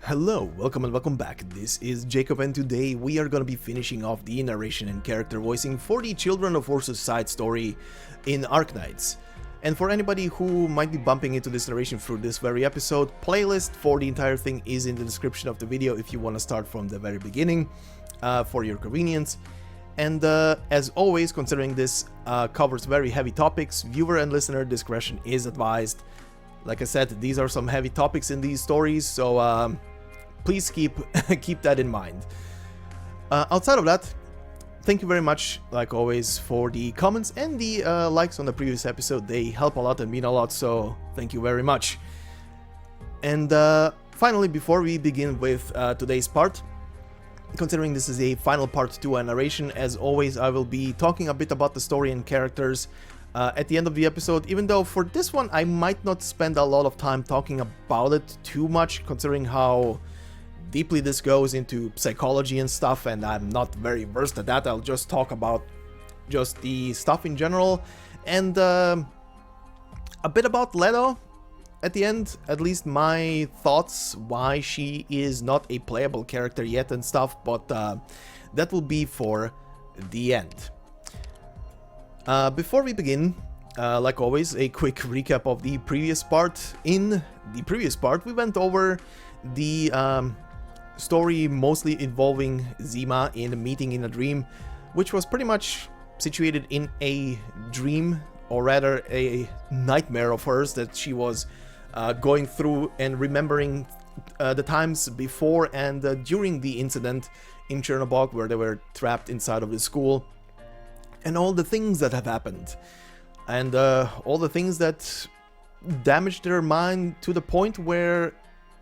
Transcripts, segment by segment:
Hello, welcome and welcome back. This is Jacob and today we are gonna be finishing off the narration and character voicing for the Children of Ursus side story in Arknights. And for anybody who might be bumping into this narration through this very episode, playlist for the entire thing is in the description of the video if you want to start from the very beginning for your convenience. And as always, considering this covers very heavy topics, viewer and listener discretion is advised. Like I said, these are some heavy topics in these stories, so please keep that in mind. Outside of that, thank you very much, like always, for the comments and the likes on the previous episode. They help a lot and mean a lot, so thank you very much. And finally, before we begin with today's part, considering this is a final part to a narration, as always, I will be talking a bit about the story and characters at the end of the episode, even though for this one I might not spend a lot of time talking about it too much, considering how deeply this goes into psychology and stuff, and I'm not very versed at that. I'll just talk about just the stuff in general, and a bit about Leto at the end, at least my thoughts why she is not a playable character yet and stuff, but that will be for the end. Before we begin, like always, a quick recap of the previous part. In the previous part, we went over the story mostly involving Zima in a meeting in a dream, which was pretty much situated in a dream, or rather a nightmare of hers that she was going through and remembering the times before and during the incident in Chernobog, where they were trapped inside of the school, and all the things that have happened, and all the things that damaged their mind to the point where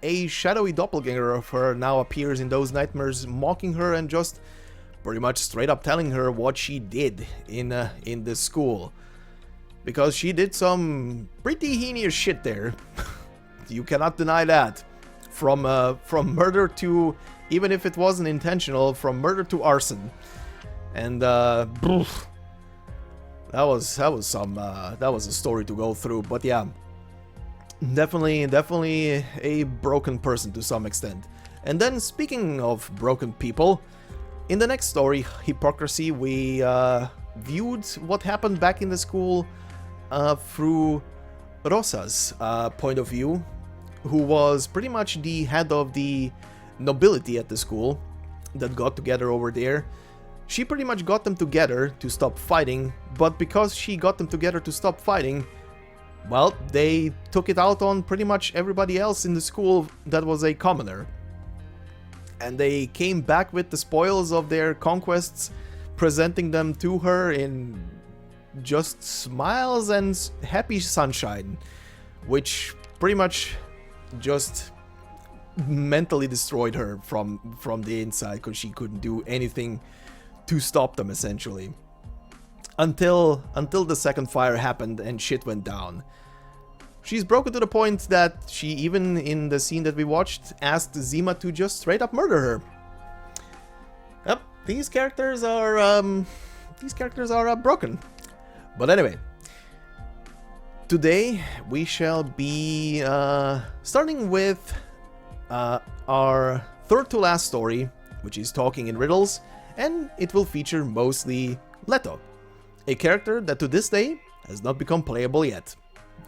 a shadowy doppelganger of her now appears in those nightmares, mocking her and just pretty much straight up telling her what she did in the school. Because she did some pretty heinous shit there. You cannot deny that. From murder to, even if it wasn't intentional, from murder to arson. And that was a story to go through. But yeah, definitely a broken person to some extent. And then, speaking of broken people, in the next story, Hypocrisy, we viewed what happened back in the school through Rosa's point of view, who was pretty much the head of the nobility at the school that got together over there. She pretty much got them together to stop fighting, but because she got them together to stop fighting, well, they took it out on pretty much everybody else in the school that was a commoner. And they came back with the spoils of their conquests, presenting them to her in just smiles and happy sunshine, which pretty much just mentally destroyed her from the inside, because she couldn't do anything to stop them, essentially. Until the second fire happened and shit went down. She's broken to the point that she, even in the scene that we watched, asked Zima to just straight up murder her. Yep, these characters are broken. But anyway, today we shall be starting with our third to last story, which is Talking in Riddles, and it will feature mostly Leto, a character that to this day has not become playable yet.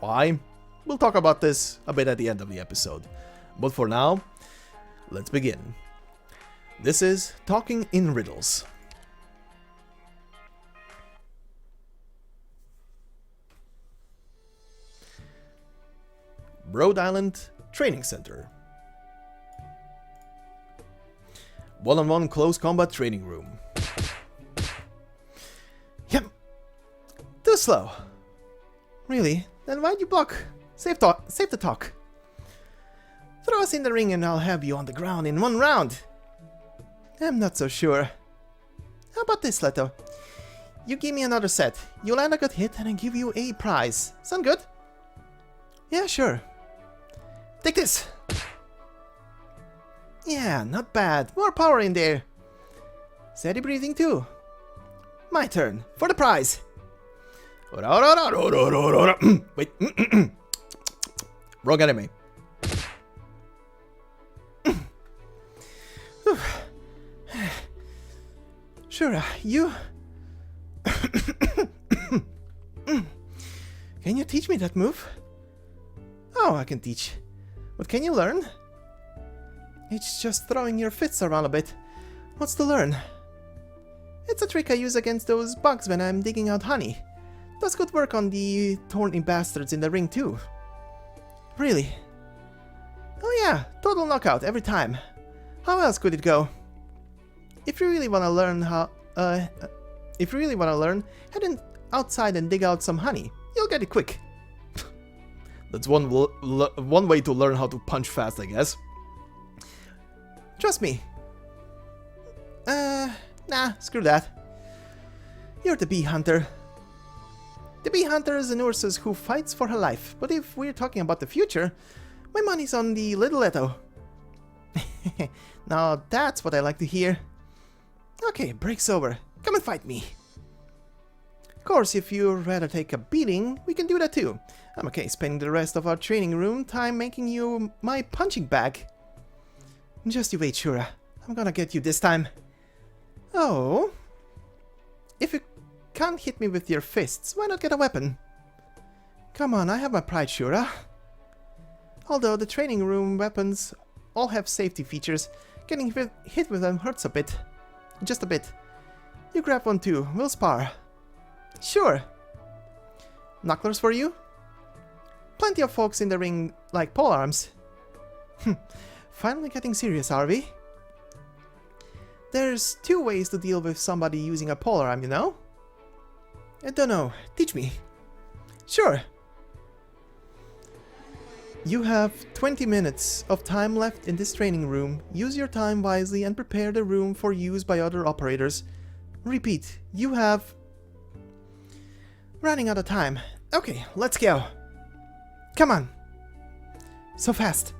Why? We'll talk about this a bit at the end of the episode. But for now, let's begin. This is Talking in Riddles. Rhodes Island Training Center. One-on-one close combat training room. Yep. Too slow. Really? Then why'd you block? Save the talk. Throw us in the ring and I'll have you on the ground in one round. I'm not so sure. How about this, Leto? You give me another set. You land a good hit and I give you a prize. Sound good? Yeah, sure. Take this. Yeah, not bad. More power in there. Steady breathing too. My turn. For the prize. Wait. Wrong enemy. Sure, you... Can you teach me that move? Oh, I can teach. But can you learn? It's just throwing your fists around a bit. What's to learn? It's a trick I use against those bugs when I'm digging out honey. Does good work on the thorny bastards in the ring too. Really? Oh yeah, total knockout every time. How else could it go? If you really wanna learn head in outside and dig out some honey. You'll get it quick. That's one way to learn how to punch fast, I guess. Trust me. Nah, screw that. You're the bee hunter. The bee hunter is an Ursus who fights for her life, but if we're talking about the future, my money's on the little Leto. Now that's what I like to hear. Okay, break's over. Come and fight me. Of course, if you'd rather take a beating, we can do that too. I'm okay spending the rest of our training room time making you my punching bag. Just you wait, Shura. I'm gonna get you this time. Oh. If you can't hit me with your fists, why not get a weapon? Come on, I have my pride, Shura. Although the training room weapons all have safety features, getting hit with them hurts a bit. Just a bit. You grab one too, we'll spar. Sure. Knucklers for you? Plenty of folks in the ring like polearms. Finally getting serious, are we? There's two ways to deal with somebody using a polearm, you know? I don't know. Teach me. Sure. You have 20 minutes of time left in this training room. Use your time wisely and prepare the room for use by other operators. Repeat, you have... Running out of time. Okay, let's go. Come on. So fast.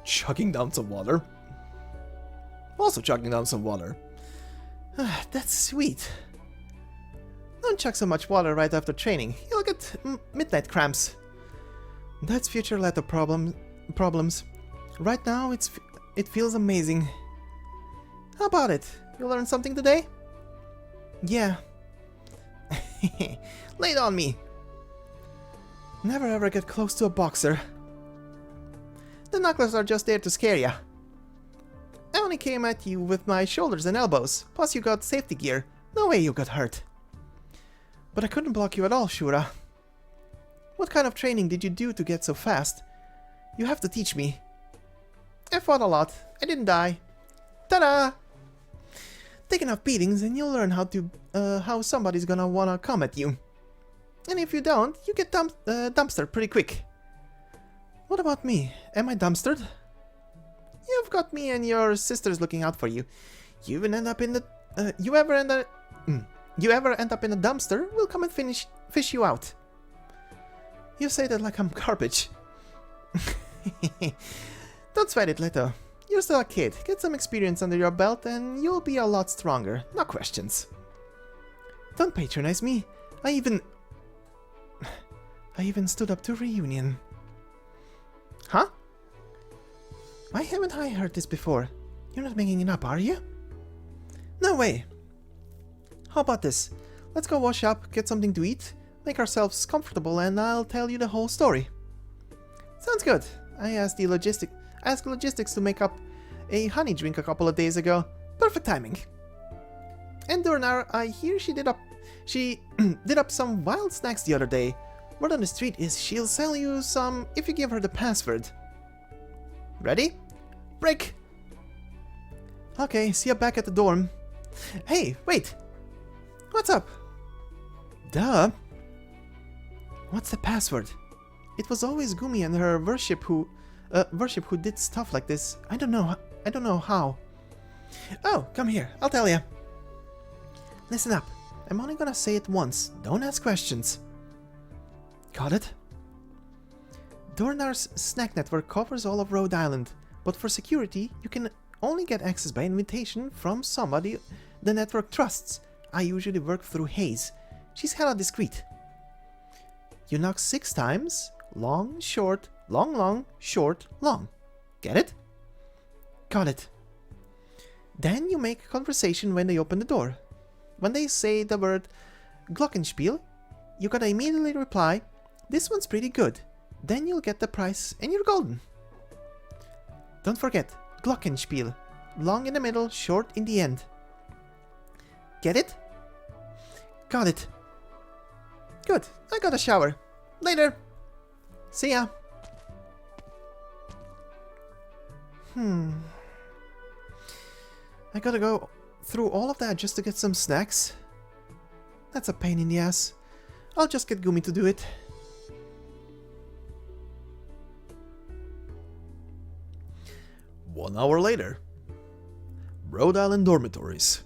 Chugging down some water. Also chugging down some water. That's sweet. Don't chug so much water right after training. You'll get midnight cramps. That's future letter problems. Right now, it feels amazing. How about it? You learned something today? Yeah. Lay it on me. Never ever get close to a boxer. The knucklers are just there to scare ya. I only came at you with my shoulders and elbows, plus you got safety gear. No way you got hurt. But I couldn't block you at all, Shura. What kind of training did you do to get so fast? You have to teach me. I fought a lot. I didn't die. Ta-da! Take enough beatings and you'll learn how somebody's gonna wanna come at you. And if you don't, you get dumpstered pretty quick. What about me? Am I dumpstered? You've got me and your sisters looking out for you. You ever end up in a dumpster, we'll come and fish you out. You say that like I'm garbage. Don't sweat it, Leto. You're still a kid. Get some experience under your belt and you'll be a lot stronger. No questions. Don't patronize me. I even stood up to reunion. Huh? Why haven't I heard this before? You're not making it up, are you? No way. How about this? Let's go wash up, get something to eat, make ourselves comfortable, and I'll tell you the whole story. Sounds good. I asked logistics to make up a honey drink a couple of days ago. Perfect timing. And Durnar, I hear she did up some wild snacks the other day. Word on the street is she'll sell you some if you give her the password. Ready? Break! Okay, see you back at the dorm. Hey, wait! What's up? Duh. What's the password? It was always Gumi and her worship who did stuff like this. I don't know how. Oh, come here, I'll tell ya. Listen up. I'm only gonna say it once. Don't ask questions. Got it? Dornar's snack network covers all of Rhodes Island, but for security, you can only get access by invitation from somebody the network trusts. I usually work through Hayes. She's hella discreet. You knock 6 times, long, short, Long, long, short, long. Get it? Got it. Then you make conversation when they open the door. When they say the word Glockenspiel, you gotta immediately reply, "This one's pretty good." Then you'll get the prize and you're golden. Don't forget, Glockenspiel. Long in the middle, short in the end. Get it? Got it. Good, I got a shower. Later. See ya. I gotta go through all of that just to get some snacks. That's a pain in the ass. I'll just get Gumi to do it. One hour later. Rhode Island dormitories.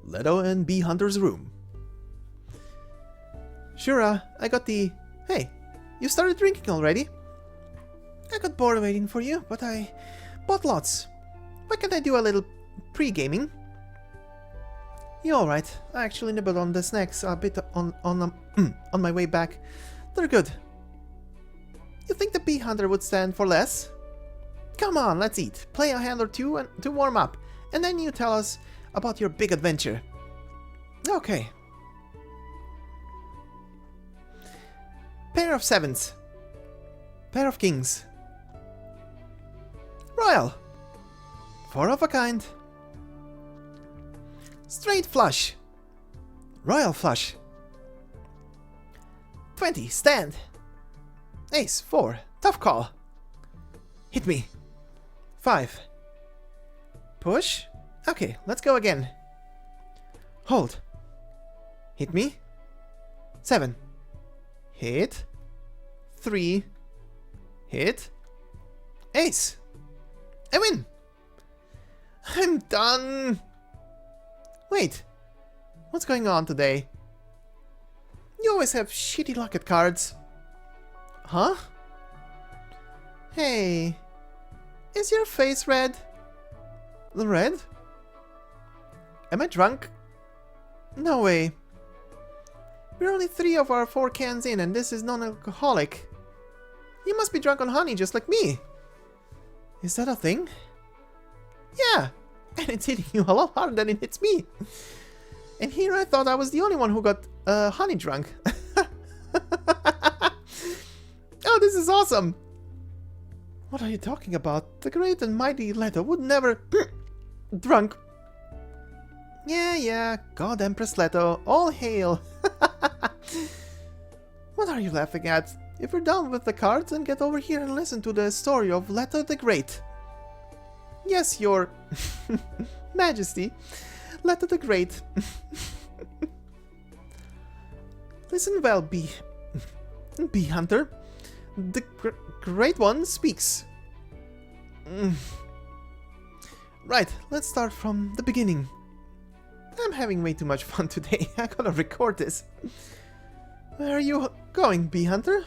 Leto and Bee Hunter's room. Shura, I got the... Hey, you started drinking already? I got bored waiting for you, but I bought lots. Why can't I do a little pre-gaming? You alright? I actually nibbled on the snacks a bit on my way back. They're good. You think the Bee Hunter would stand for less? Come on, let's eat. Play a hand or two and to warm up, and then you tell us about your big adventure. Okay. Pair of sevens. Pair of kings. Royal. Four of a kind. Straight flush. Royal flush. 20, stand. Ace, 4, tough call. Hit me. 5. Push. Okay, let's go again. Hold. Hit me. 7. Hit. 3. Hit. Ace. I win. I'm done. Wait. What's going on today? You always have shitty luck at cards. Huh? Hey. Is your face red? Red? Am I drunk? No way. We're only 3 of our 4 cans in and this is non-alcoholic. You must be drunk on honey just like me. Is that a thing? Yeah, and it's hitting you a lot harder than it hits me. And here I thought I was the only one who got honey drunk. Oh, this is awesome. What are you talking about? The great and mighty Leto would never... drunk. Yeah, God Empress Leto, all hail. What are you laughing at? If you're done with the cards, then get over here and listen to the story of Leto the Great. Yes, your Majesty, Leto the Great. Listen well, Bee Hunter. The Great One speaks. Right, let's start from the beginning. I'm having way too much fun today. I gotta record this. Where are you going, Bee Hunter?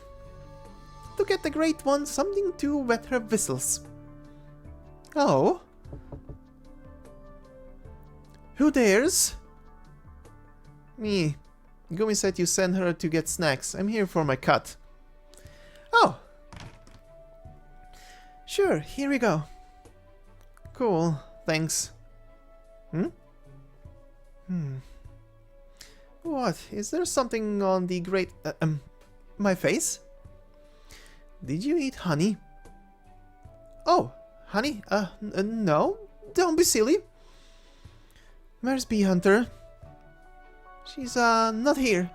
To get the Great One something to wet her whistles. Oh? Who dares? Me. Gumi said you sent her to get snacks. I'm here for my cut. Oh! Sure, here we go. Cool, thanks. What? Is there something on the great... my face? Did you eat honey? Oh, honey? No. Don't be silly. Where's Bee Hunter? She's, not here.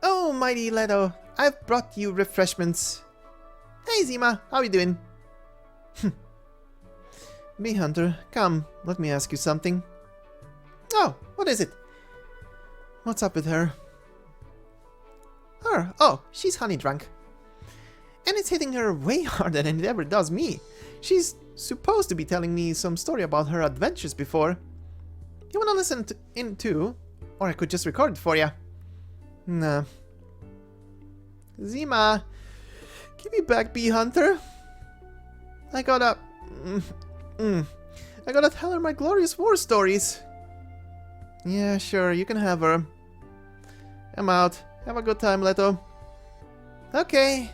Oh, mighty Leto, I've brought you refreshments. Hey, Zima, how you doing? Bee Hunter, come, let me ask you something. Oh, what is it? What's up with her? Her? Oh, she's honey drunk. And it's hitting her way harder than it ever does me. She's supposed to be telling me some story about her adventures before. You wanna listen in too? Or I could just record it for you. Nah. Zima, give me back, Bee Hunter. I gotta tell her my glorious war stories. Yeah, sure, you can have her. I'm out. Have a good time, Leto. Okay.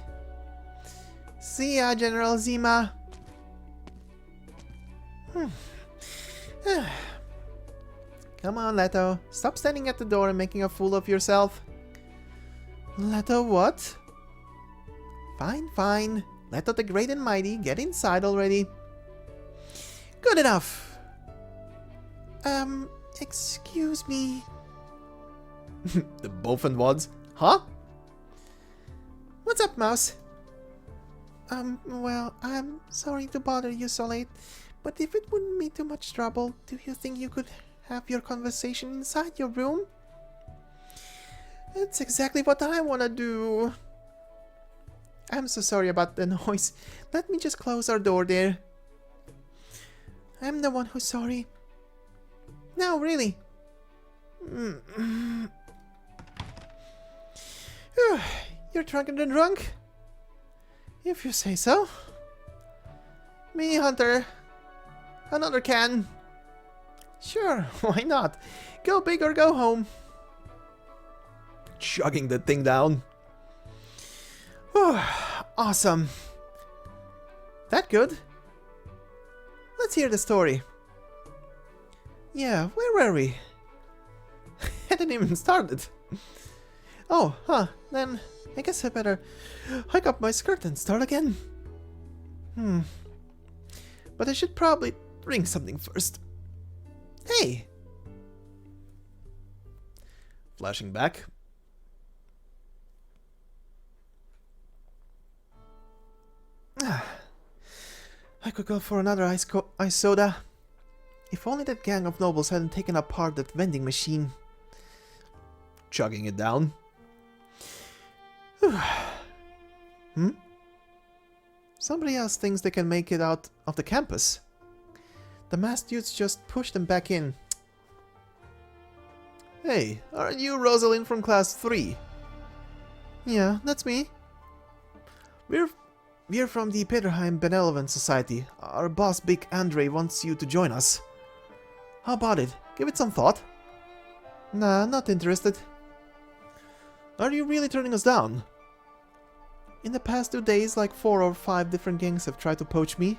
See ya, General Zima. Come on, Leto. Stop standing at the door and making a fool of yourself. Leto, what? Fine, fine. Leto the Great and Mighty, get inside already. Good enough. Excuse me. The both wads? Huh? What's up, Mouse? Well, I'm sorry to bother you so late, but if it wouldn't be too much trouble, do you think you could have your conversation inside your room? That's exactly what I wanna do. I'm so sorry about the noise. Let me just close our door there. I'm the one who's sorry. No, really. You're drunker than drunk? If you say so. Me, Hunter. Another can. Sure, why not? Go big or go home. Chugging the thing down. Awesome. That good? Let's hear the story. Yeah, where were we? Hadn't even started. Oh, then I guess I better hike up my skirt and start again. But I should probably drink something first. Hey! Flashing back. I could go for another ice soda. If only that gang of nobles hadn't taken apart that vending machine. Chugging it down. Somebody else thinks they can make it out of the campus. The masked dudes just pushed them back in. Hey, aren't you Rosalind from class 3? Yeah, that's me. We're from the Peterheim Benevolent Society. Our boss, Big Andre, wants you to join us. How about it? Give it some thought. Nah, not interested. Are you really turning us down? In the past 2 days, like 4 or 5 different gangs have tried to poach me.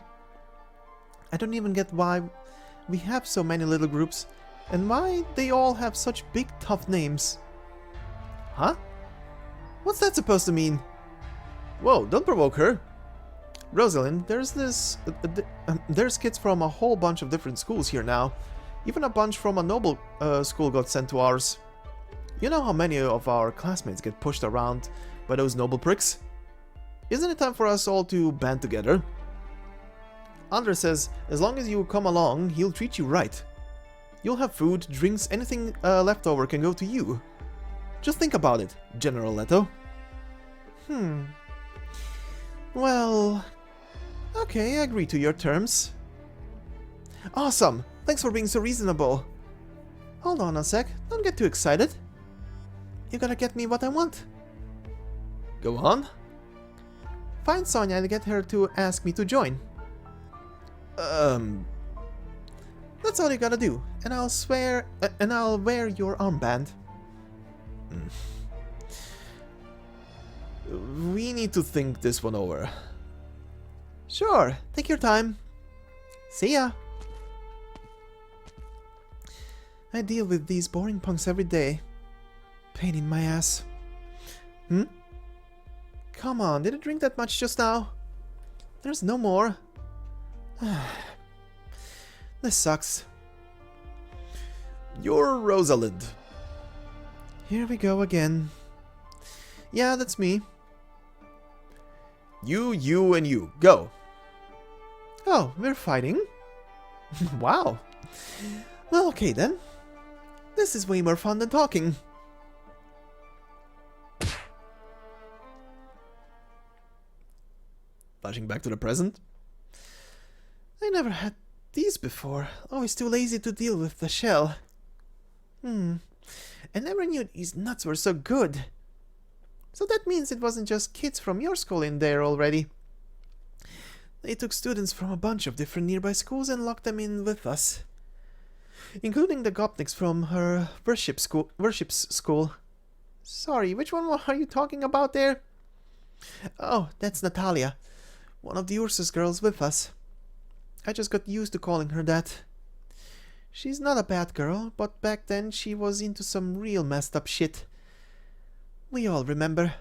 I don't even get why we have so many little groups, and why they all have such big, tough names. Huh? What's that supposed to mean? Whoa, don't provoke her. Rosalind, there's kids from a whole bunch of different schools here now. Even a bunch from a noble school got sent to ours. You know how many of our classmates get pushed around by those noble pricks? Isn't it time for us all to band together? Andre says, as long as you come along, he'll treat you right. You'll have food, drinks, anything left over can go to you. Just think about it, General Leto. Well... okay, I agree to your terms. Awesome! Thanks for being so reasonable. Hold on a sec, don't get too excited. You gotta get me what I want. Go on. Find Sonia and get her to ask me to join. That's all you gotta do, and I'll swear, and I'll wear your armband. We need to think this one over. Sure, take your time. See ya. I deal with these boring punks every day. Pain in my ass. Come on, did I drink that much just now? There's no more. This sucks. You're Rosalind. Here we go again. Yeah, that's me. You, and you. Go. Oh, we're fighting? Wow. Well, okay then. This is way more fun than talking. Flashing back to the present. I never had these before. Always too lazy to deal with the shell. I never knew these nuts were so good. So that means it wasn't just kids from your school in there already. They took students from a bunch of different nearby schools and locked them in with us. Including the Gopniks from her worship's school. Sorry, which one are you talking about there? Oh, that's Natalia, one of the Ursus girls with us. I just got used to calling her that. She's not a bad girl, but back then she was into some real messed up shit. We all remember.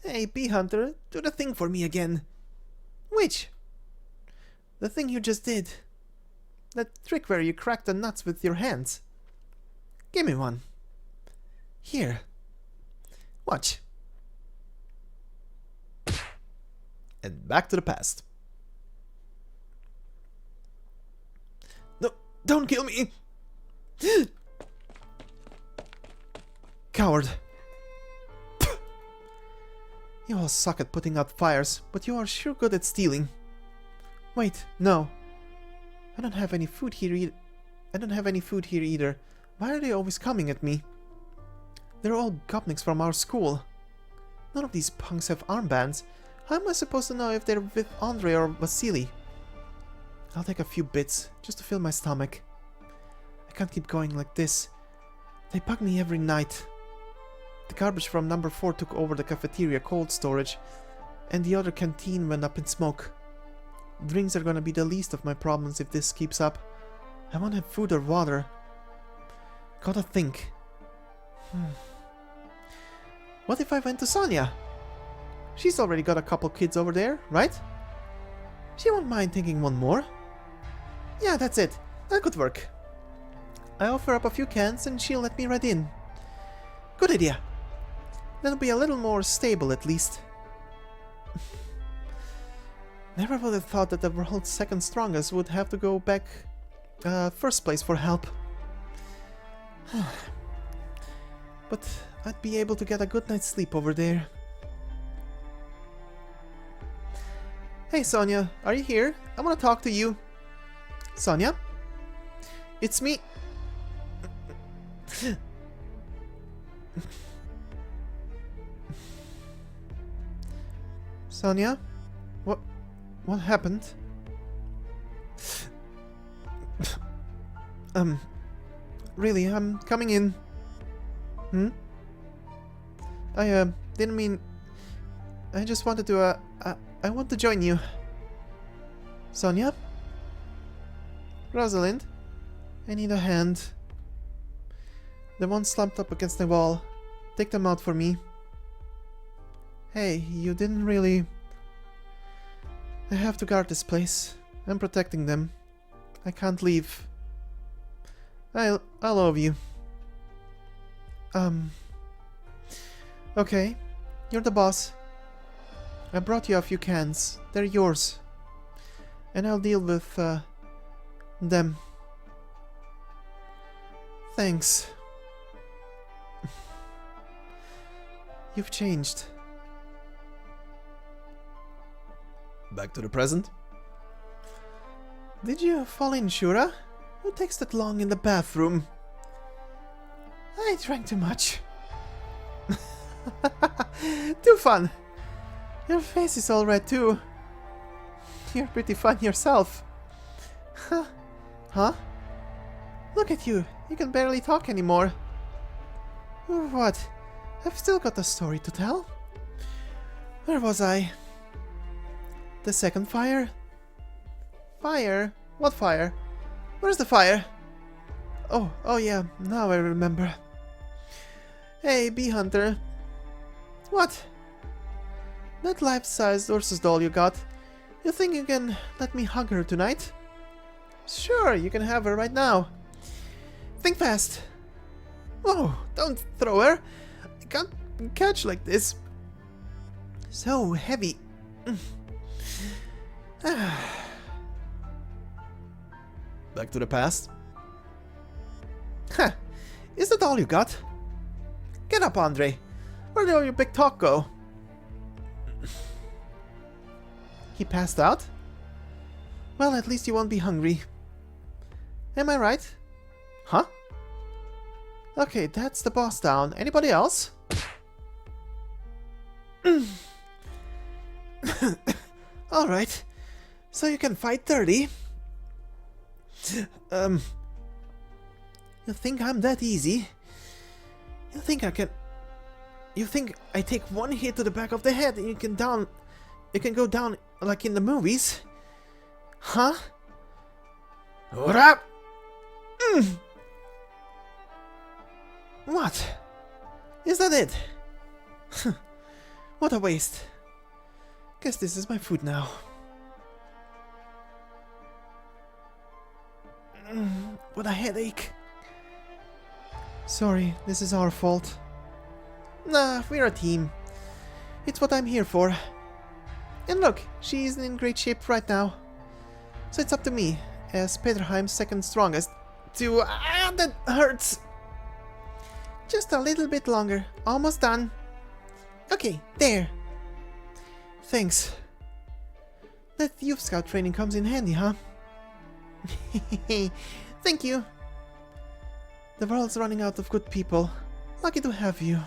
Hey, Bee Hunter, do the thing for me again. Which? The thing you just did. That trick where you crack the nuts with your hands. Give me one. Here. Watch. And back to the past. No, don't kill me! Coward. You all suck at putting out fires, but you are sure good at stealing. Wait, no. I don't have any food here either. Why are they always coming at me? They're all gopniks from our school. None of these punks have armbands. How am I supposed to know if they're with Andre or Vasily? I'll take a few bits, just to fill my stomach. I can't keep going like this. They bug me every night. The garbage from number 4 took over the cafeteria cold storage, and the other canteen went up in smoke. Drinks are gonna be the least of my problems if this keeps up. I won't have food or water. Gotta think. What if I went to Sonia? She's already got a couple kids over there, right? She won't mind taking one more. Yeah, that's it. That could work. I offer up a few cans and she'll let me right in. Good idea. That'll be a little more stable at least. Never would have thought that the world's second strongest would have to go back first place for help. But I'd be able to get a good night's sleep over there. Hey Sonia, are you here? I want to talk to you. Sonia? It's me. Sonia? What happened? Really, I'm coming in. I didn't mean... I just wanted to, I want to join you. Sonia? Rosalind? I need a hand. The one slumped up against the wall. Take them out for me. Hey, you didn't really... I have to guard this place. I'm protecting them. I can't leave. I love you. Okay. You're the boss. I brought you a few cans. They're yours. And I'll deal with, them. Thanks. You've changed. Back to the present. Did you fall in, Shura? Who takes that long in the bathroom? I drank too much. Too fun. Your face is all red too. You're pretty fun yourself. Huh? Look at you. You can barely talk anymore. What? I've still got a story to tell. Where was I? The second fire? Fire? What fire? Where's the fire? Oh yeah, now I remember. Hey, Bee Hunter. What? That life-sized Ursus doll you got, you think you can let me hug her tonight? Sure, you can have her right now. Think fast. Whoa, don't throw her. I can't catch like this. So heavy. Back to the past. Huh. Is that all you got? Get up, Andre. Where did all your big talk go? He passed out? Well, at least you won't be hungry. Am I right? Huh? Okay, that's the boss down. Anybody else? Alright. So you can fight 30? You think I'm that easy? You think I can... You think I take one hit to the back of the head and you can go down like in the movies? Huh? What up? What? Is that it? What a waste. Guess this is my food now. What a headache. Sorry, this is our fault. Nah, we're a team. It's what I'm here for. And look, she's in great shape right now. So it's up to me, as Peterheim's second strongest, to... that hurts! Just a little bit longer. Almost done. Okay, there. Thanks. That youth scout training comes in handy, huh? Thank you. The world's running out of good people. Lucky to have you.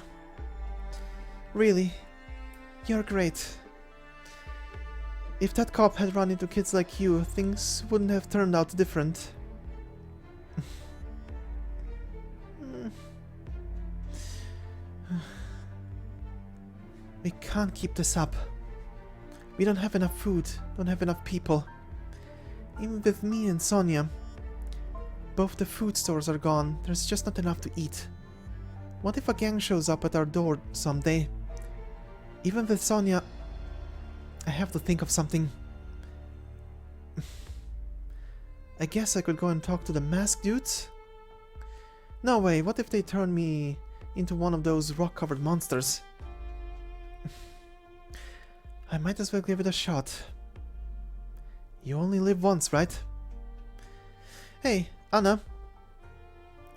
Really, you're great. If that cop had run into kids like you, things wouldn't have turned out different. We can't keep this up. We don't have enough food, don't have enough people. Even with me and Sonia, both the food stores are gone. There's just not enough to eat. What if a gang shows up at our door someday? Even with Sonia, I have to think of something. I guess I could go and talk to the masked dudes? No way, what if they turn me into one of those rock-covered monsters? I might as well give it a shot. You only live once, right? Hey, Anna.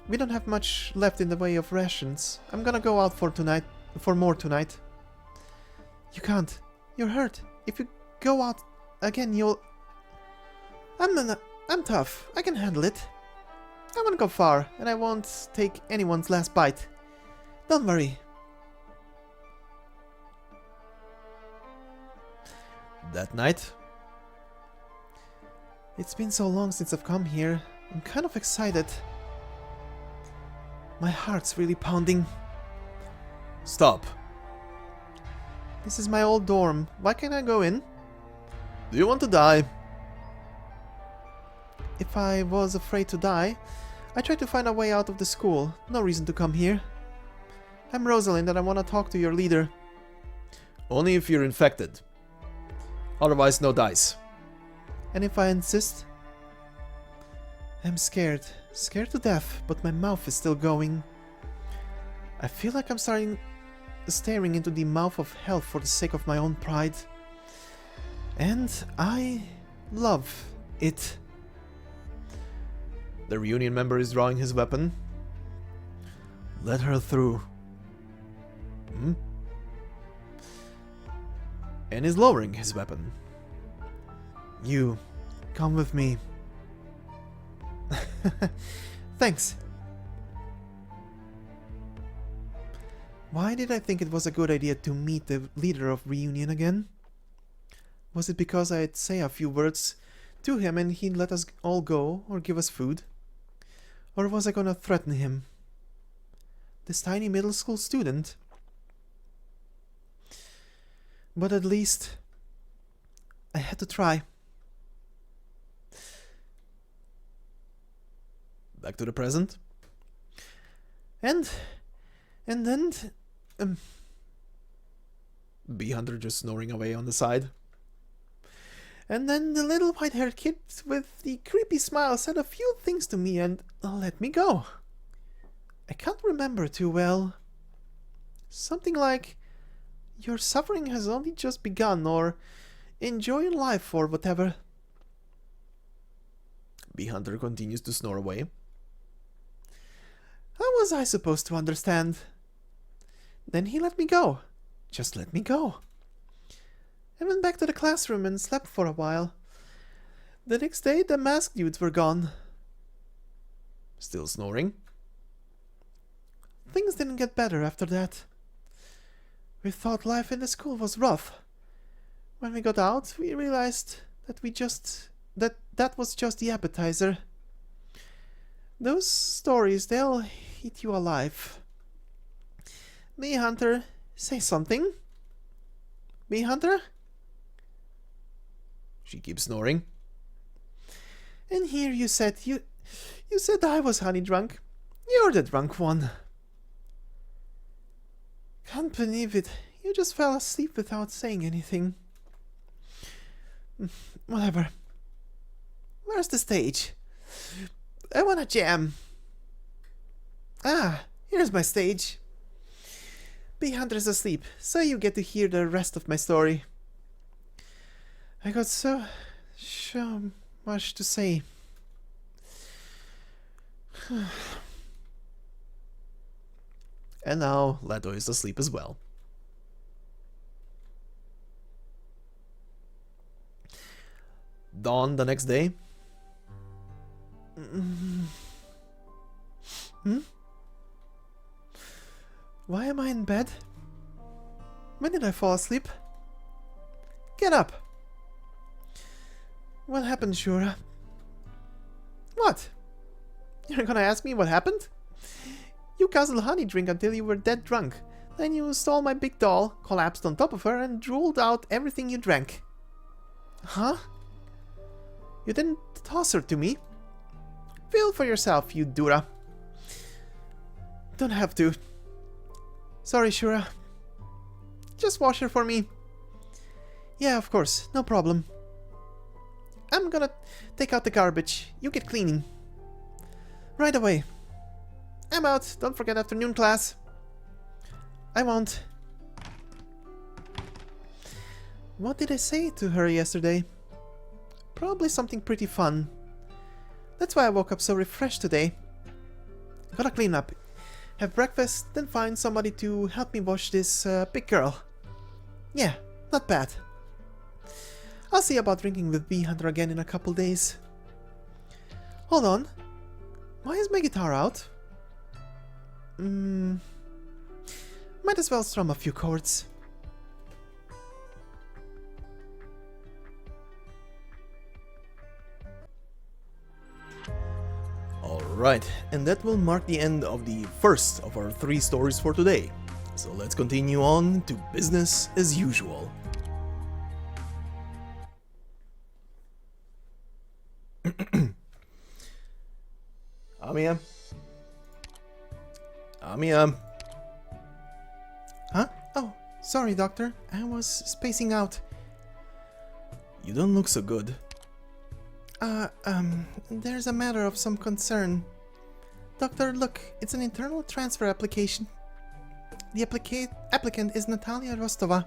We don't have much left in the way of rations. I'm gonna go out for more tonight. You can't. You're hurt. If you go out again, you'll... I'm tough. I can handle it. I won't go far, and I won't take anyone's last bite. Don't worry. That night? It's been so long since I've come here. I'm kind of excited. My heart's really pounding. Stop. This is my old dorm. Why can't I go in? Do you want to die? If I was afraid to die, I tried to find a way out of the school. No reason to come here. I'm Rosalind and I want to talk to your leader. Only if you're infected. Otherwise, no dice. And if I insist? I'm scared. Scared to death, but my mouth is still going. I feel like I'm staring into the mouth of hell for the sake of my own pride. And I love it. The reunion member is drawing his weapon. Let her through. And is lowering his weapon. You, come with me. Thanks. Why did I think it was a good idea to meet the leader of Reunion again? Was it because I'd say a few words to him and he'd let us all go or give us food? Or was I gonna threaten him? This tiny middle school student? But at least I had to try. Back to the present. And then Bee Hunter just snoring away on the side. And then the little white-haired kid with the creepy smile said a few things to me and let me go. I can't remember too well. Something like, your suffering has only just begun, or enjoy your life, or whatever. Bee Hunter continues to snore away. How was I supposed to understand? Then he let me go. Just let me go. I went back to the classroom and slept for a while. The next day, the masked dudes were gone. Still snoring? Things didn't get better after that. We thought life in the school was rough. When we got out, we realized that that was just the appetizer. Those stories, they'll eat you alive. Bee Hunter, Say something. Bee Hunter? She keeps snoring. And here you said I was honey drunk. You're the drunk one. Can't believe it. You just fell asleep without saying anything. Whatever. Where's the stage? I wanna jam. Ah, here's my stage. Bee Hunter's asleep, so you get to hear the rest of my story. I got so much to say. And now Leto is asleep as well. Dawn the next day. Why am I in bed? When did I fall asleep? Get up! What happened, Shura? What? You're gonna ask me what happened? You guzzled honey drink until you were dead drunk. Then you stole my big doll, collapsed on top of her, and drooled out everything you drank. Huh? You didn't toss her to me? Feel for yourself, you Dura. Don't have to. Sorry, Shura. Just wash her for me. Yeah, of course, no problem. I'm gonna take out the garbage. You get cleaning. Right away. I'm out. Don't forget afternoon class. I won't. What did I say to her yesterday? Probably something pretty fun. That's why I woke up so refreshed today. Gotta clean up. Have breakfast, then find somebody to help me wash this big girl. Yeah, not bad. I'll see about drinking with Bee Hunter again in a couple days. Hold on. Why is my guitar out? Might as well strum a few chords. Alright, and that will mark the end of the first of our 3 stories for today. So let's continue on to business as usual. Amiya? Amiya? Huh? Oh, sorry, Doctor. I was spacing out. You don't look so good. There's a matter of some concern. Doctor, look, it's an internal transfer application. The applicant is Natalia Rostova.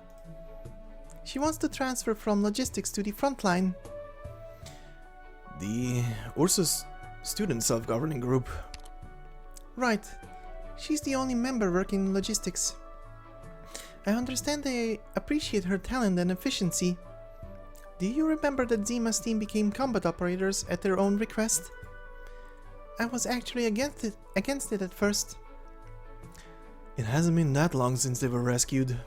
She wants to transfer from logistics to the front line. The Ursus Student Self-Governing Group. Right. She's the only member working in logistics. I understand they appreciate her talent and efficiency. Do you remember that Zima's team became combat operators at their own request? I was actually against it at first. It hasn't been that long since they were rescued.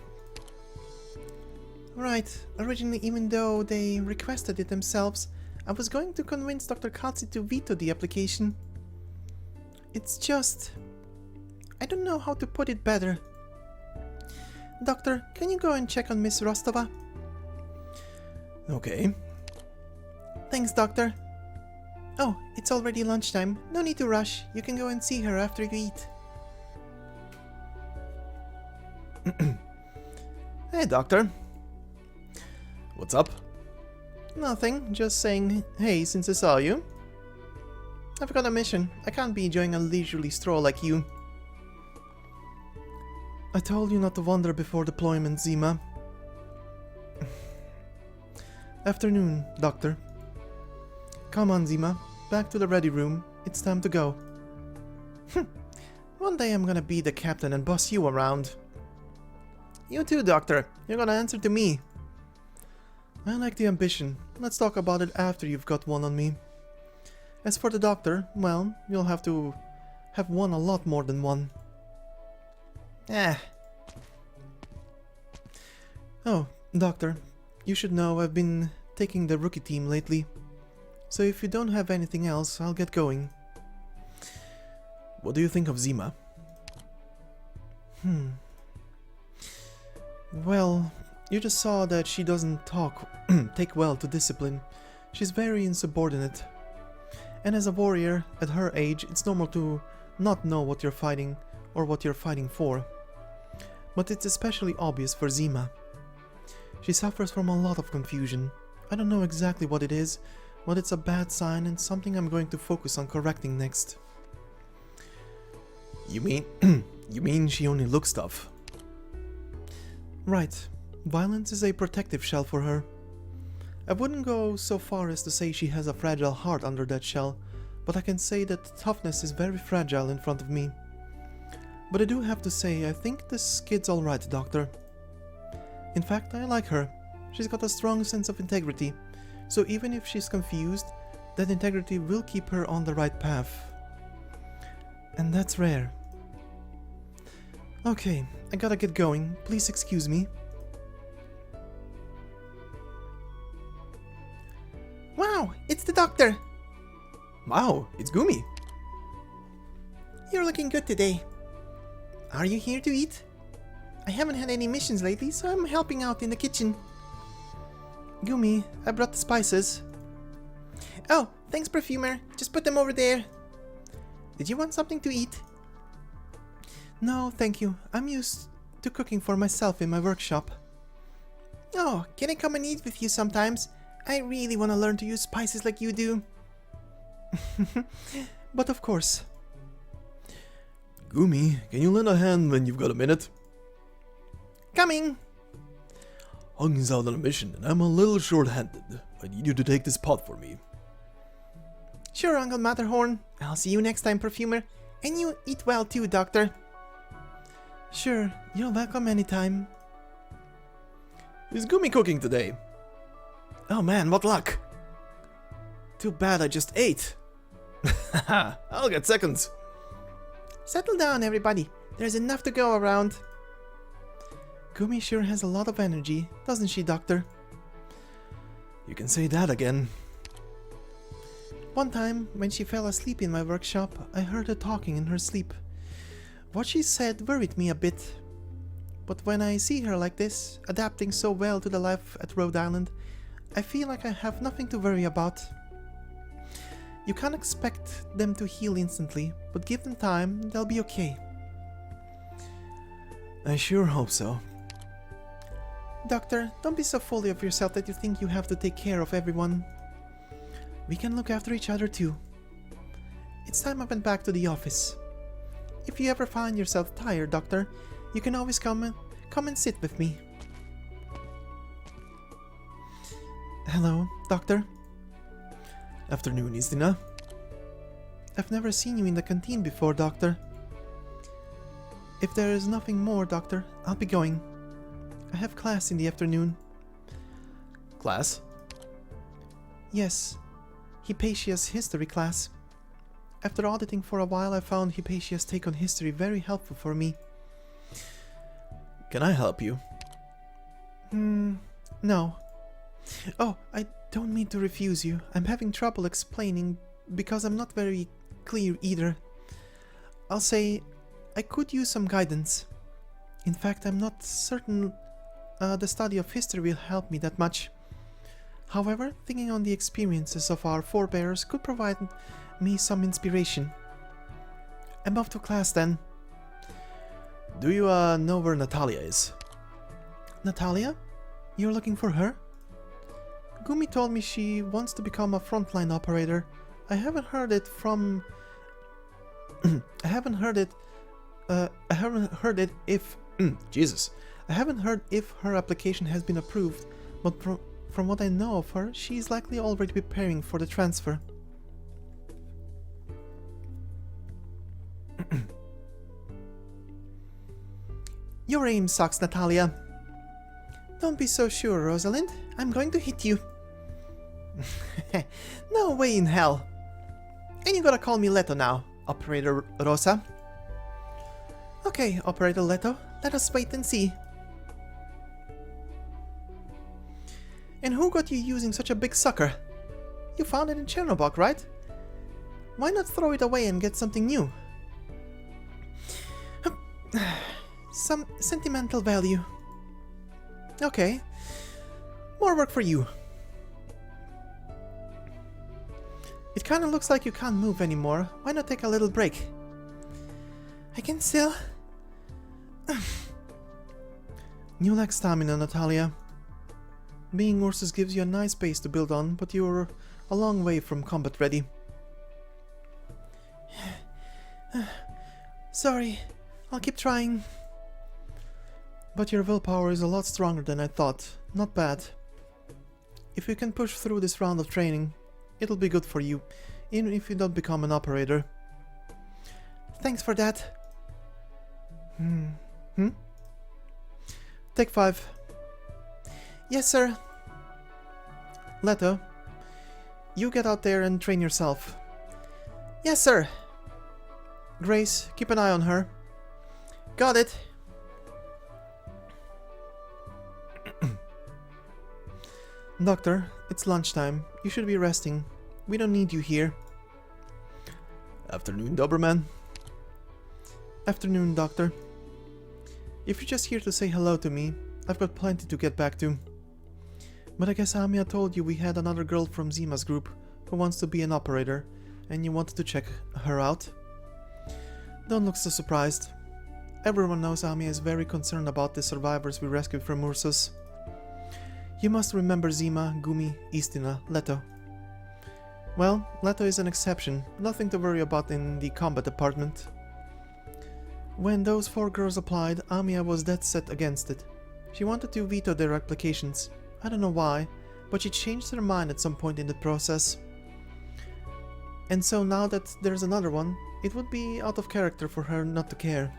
Right. Originally, even though they requested it themselves, I was going to convince Dr. Katsi to veto the application. It's just... I don't know how to put it better. Doctor, can you go and check on Miss Rostova? Okay. Thanks, Doctor. Oh, it's already lunchtime. No need to rush. You can go and see her after you eat. Hey, Doctor. What's up? Nothing. Just saying hey since I saw you. I've got a mission. I can't be enjoying a leisurely stroll like you. I told you not to wander before deployment, Zima. Afternoon, Doctor. Come on, Zima. Back to the ready room. It's time to go. One day I'm gonna be the captain and boss you around. You too, Doctor. You're gonna answer to me. I like the ambition. Let's talk about it after you've got one on me. As for the Doctor, well, you'll have to have won a lot more than one. Oh, Doctor, you should know I've been taking the rookie team lately. So if you don't have anything else, I'll get going. What do you think of Zima? Well, you just saw that she doesn't take well to discipline. She's very insubordinate. And as a warrior, at her age, it's normal to not know what you're fighting or what you're fighting for. But it's especially obvious for Zima. She suffers from a lot of confusion. I don't know exactly what it is, but it's a bad sign and something I'm going to focus on correcting next. You mean... you mean she only looks tough? Right. Violence is a protective shell for her. I wouldn't go so far as to say she has a fragile heart under that shell, but I can say that toughness is very fragile in front of me. But I do have to say, I think this kid's alright, Doctor. In fact, I like her. She's got a strong sense of integrity, so even if she's confused, that integrity will keep her on the right path. And that's rare. Okay, I gotta get going. Please excuse me. Wow, it's the doctor! Wow, it's Gumi. You're looking good today. Are you here to eat? I haven't had any missions lately, so I'm helping out in the kitchen. Gumi, I brought the spices. Oh, thanks, perfumer. Just put them over there. Did you want something to eat? No, thank you. I'm used to cooking for myself in my workshop. Oh, can I come and eat with you sometimes? I really want to learn to use spices like you do. But of course. Gumi, can you lend a hand when you've got a minute? Coming! Hung's out on a mission and I'm a little short-handed. I need you to take this pot for me. Sure, Uncle Matterhorn. I'll see you next time, perfumer. And you eat well too, Doctor. Sure, you're welcome anytime. Is Gumi cooking today? Oh man, what luck! Too bad I just ate. Haha, I'll get seconds. Settle down, everybody. There's enough to go around. Gumi sure has a lot of energy, doesn't she, Doctor? You can say that again. One time, when she fell asleep in my workshop, I heard her talking in her sleep. What she said worried me a bit. But when I see her like this, adapting so well to the life at Rhodes Island, I feel like I have nothing to worry about. You can't expect them to heal instantly, but give them time, they'll be okay. I sure hope so. Doctor, don't be so full of yourself that you think you have to take care of everyone. We can look after each other too. It's time I went back to the office. If you ever find yourself tired, Doctor, you can always come and sit with me. Hello, Doctor. Afternoon, Istina. I've never seen you in the canteen before, Doctor. If there is nothing more, Doctor, I'll be going. I have class in the afternoon. Class? Yes, Hypatia's history class. After auditing for a while, I found Hypatia's take on history very helpful for me. Can I help you? No. Oh, I don't mean to refuse you. I'm having trouble explaining because I'm not very clear either. I'll say I could use some guidance. In fact, I'm not certain the study of history will help me that much. However, thinking on the experiences of our forebears could provide me some inspiration. I'm off to class then. Do you know where Natalia is? Natalia? You're looking for her? Gumi told me she wants to become a frontline operator. I haven't heard it from... I haven't heard it if... Jesus. I haven't heard if her application has been approved, but from what I know of her, she's likely already preparing for the transfer. Your aim sucks, Natalia. Don't be so sure, Rosalind. I'm going to hit you. No way in hell. And you gotta call me Leto now, Operator Rosa. Okay, Operator Leto, let us wait and see. And who got you using such a big sucker? You found it in Chernobog, right? Why not throw it away and get something new? Some sentimental value. Okay. More work for you. It kinda looks like you can't move anymore. Why not take a little break? I can still... You lack stamina, Natalia. Being Ursus gives you a nice base to build on, but you're a long way from combat ready. Sorry, I'll keep trying. But your willpower is a lot stronger than I thought. Not bad. If you can push through this round of training, it'll be good for you, even if you don't become an operator. Thanks for that. Take 5. Yes, sir. Leto, you get out there and train yourself. Yes, sir. Grace, keep an eye on her. Got it. Doctor, it's lunchtime. You should be resting. We don't need you here. Afternoon, Doberman. Afternoon, Doctor. If you're just here to say hello to me, I've got plenty to get back to. But I guess Amia told you we had another girl from Zima's group who wants to be an operator, and you wanted to check her out? Don't look so surprised. Everyone knows Amia is very concerned about the survivors we rescued from Ursus. You must remember Zima, Gumi, Istina, Leto. Well, Leto is an exception, nothing to worry about in the combat department. When those 4 girls applied, Amia was dead set against it. She wanted to veto their applications. I don't know why, but she changed her mind at some point in the process. And so now that there's another one, it would be out of character for her not to care.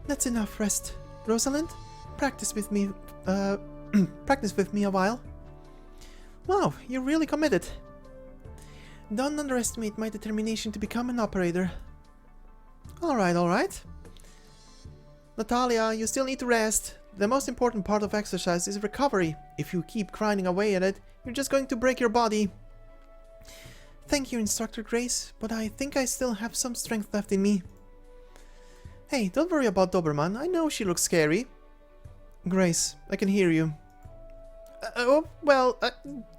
That's enough rest. Rosalind, practice with me a while. Wow, you're really committed. Don't underestimate my determination to become an operator. Alright. Natalia, you still need to rest. The most important part of exercise is recovery. If you keep grinding away at it, you're just going to break your body. Thank you, Instructor Grace, but I think I still have some strength left in me. Hey, don't worry about Doberman. I know she looks scary. Grace, I can hear you.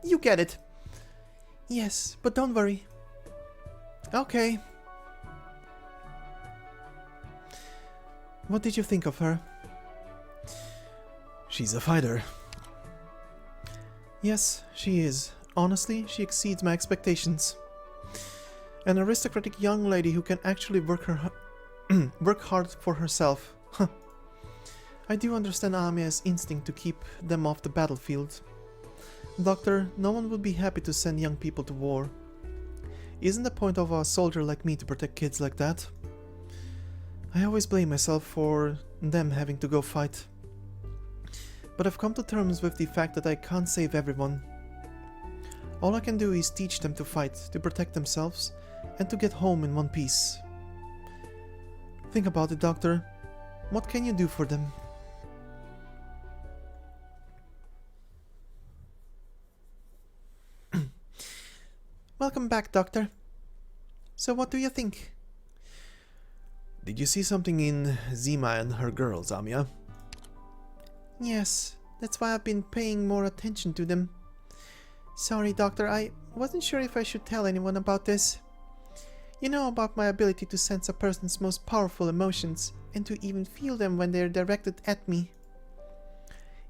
You get it. Yes, but don't worry. Okay. What did you think of her? She's a fighter. Yes, she is. Honestly, she exceeds my expectations. An aristocratic young lady who can actually work hard for herself. Huh. I do understand Amia's instinct to keep them off the battlefield. Doctor, no one would be happy to send young people to war. Isn't the point of a soldier like me to protect kids like that? I always blame myself for them having to go fight. But I've come to terms with the fact that I can't save everyone. All I can do is teach them to fight, to protect themselves, and to get home in one piece. Think about it, Doctor. What can you do for them? Welcome back, Doctor. So what do you think? Did you see something in Zima and her girls, Amia? Yes, that's why I've been paying more attention to them. Sorry, Doctor, I wasn't sure if I should tell anyone about this. You know about my ability to sense a person's most powerful emotions, and to even feel them when they're directed at me.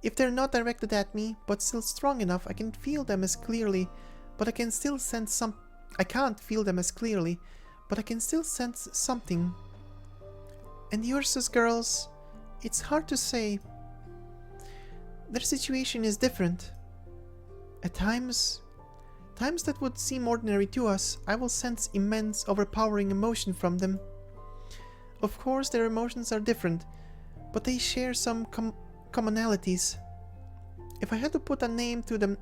If they're not directed at me, but still strong enough, I can feel them as clearly, but I can still sense I can't feel them as clearly, but I can still sense something. And the Ursus girls, it's hard to say. Their situation is different. At times that would seem ordinary to us, I will sense immense, overpowering emotion from them. Of course, their emotions are different, but they share some commonalities. If I had to put a name to the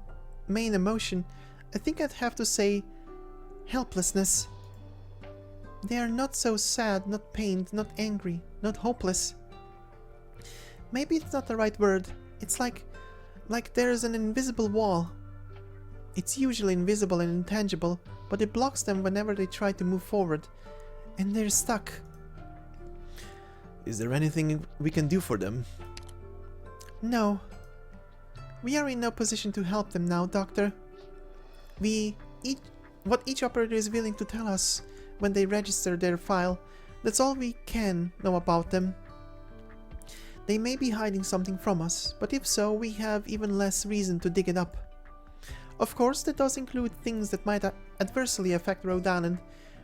main emotion, I think I'd have to say helplessness. They are not so sad, not pained, not angry, not hopeless. Maybe it's not the right word. It's like there's an invisible wall. It's usually invisible and intangible, but it blocks them whenever they try to move forward, and they're stuck. Is there anything we can do for them? No. We are in no position to help them now, Doctor. What each operator is willing to tell us when they register their file, that's all we can know about them. They may be hiding something from us, but if so, we have even less reason to dig it up. Of course, that does include things that might adversely affect Rhode Island,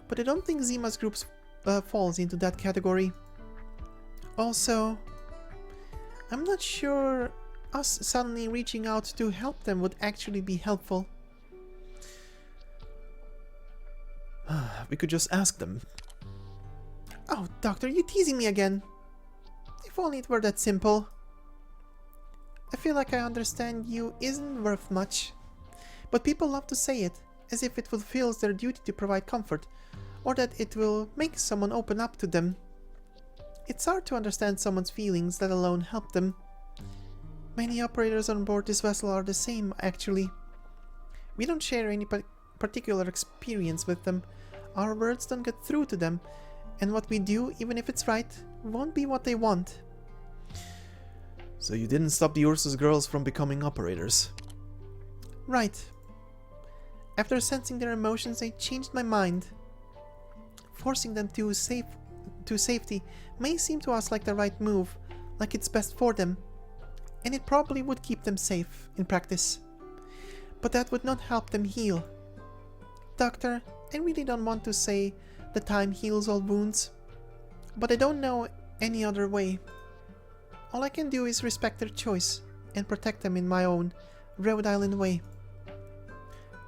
but I don't think Zima's group falls into that category. Also, I'm not sure us suddenly reaching out to help them would actually be helpful. We could just ask them. Oh, Doctor, you're teasing me again. If only it were that simple. I feel like I understand you isn't worth much. But people love to say it, as if it fulfills their duty to provide comfort, or that it will make someone open up to them. It's hard to understand someone's feelings, let alone help them. Many operators on board this vessel are the same, actually. We don't share any particular experience with them. Our words don't get through to them, and what we do, even if it's right, won't be what they want. So you didn't stop the Ursus girls from becoming operators? Right. After sensing their emotions, I changed my mind. Forcing them to safety may seem to us like the right move, like it's best for them, and it probably would keep them safe in practice. But that would not help them heal. Doctor, I really don't want to say that time heals all wounds, but I don't know any other way. All I can do is respect their choice and protect them in my own Rhode Island way.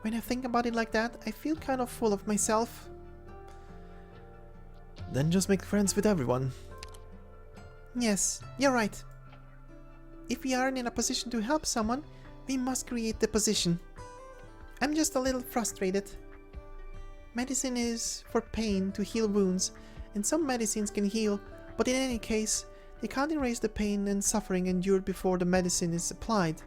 When I think about it like that, I feel kind of full of myself. Then just make friends with everyone. Yes, you're right. If we aren't in a position to help someone, we must create the position. I'm just a little frustrated. Medicine is for pain to heal wounds, and some medicines can heal, but in any case, they can't erase the pain and suffering endured before the medicine is applied.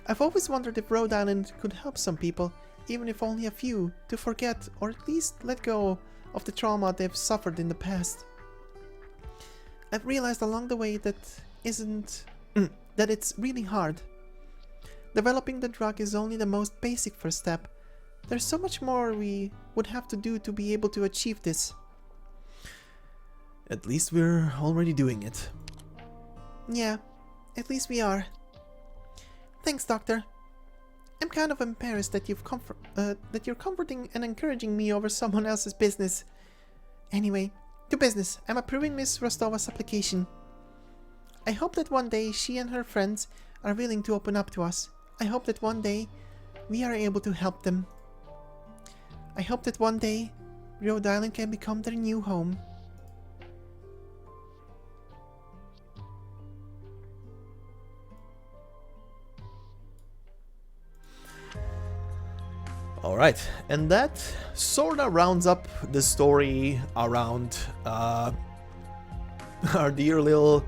I've always wondered if Rhode Island could help some people, even if only a few, to forget or at least let go of the trauma they've suffered in the past. I've realized along the way that it's really hard. Developing the drug is only the most basic first step. There's so much more we would have to do to be able to achieve this. At least we're already doing it. Yeah, at least we are. Thanks, Doctor. I'm kind of embarrassed that you're comforting and encouraging me over someone else's business. Anyway, to business. I'm approving Miss Rostova's application. I hope that one day she and her friends are willing to open up to us. I hope that one day we are able to help them. I hope that one day Rhode Island can become their new home. Alright, and that sorta rounds up the story around our dear little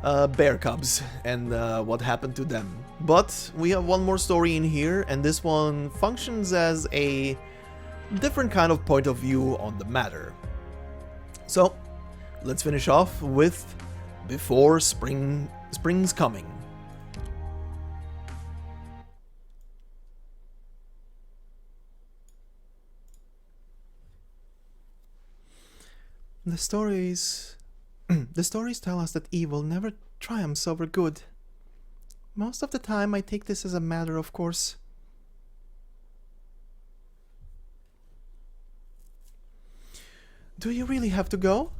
bear cubs and what happened to them. But we have one more story in here, and this one functions as a different kind of point of view on the matter. So, let's finish off with Before Spring's Coming. The stories tell us that evil never triumphs over good. Most of the time I take this as a matter of course. Do you really have to go?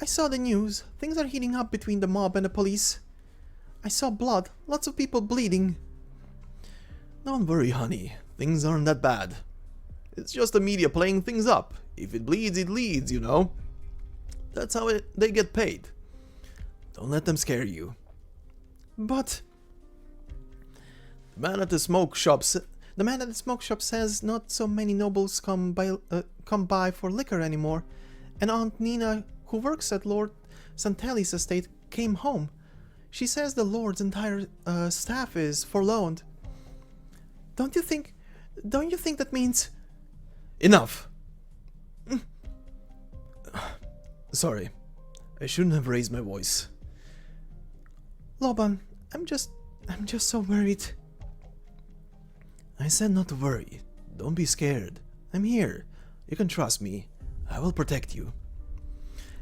I saw the news. Things are heating up between the mob and the police. I saw blood, lots of people bleeding. Don't worry, honey. Things aren't that bad. It's just the media playing things up. If it bleeds, it leads, you know. That's how they get paid. Don't let them scare you. But the man at the smoke shop says not so many nobles come by for liquor anymore, and Aunt Nina, who works at Lord Santelli's estate, came home. She says the Lord's entire staff is forlorn. Don't you think that means... Enough! Sorry. I shouldn't have raised my voice. Loban, I'm just so worried. I said not to worry. Don't be scared. I'm here. You can trust me. I will protect you.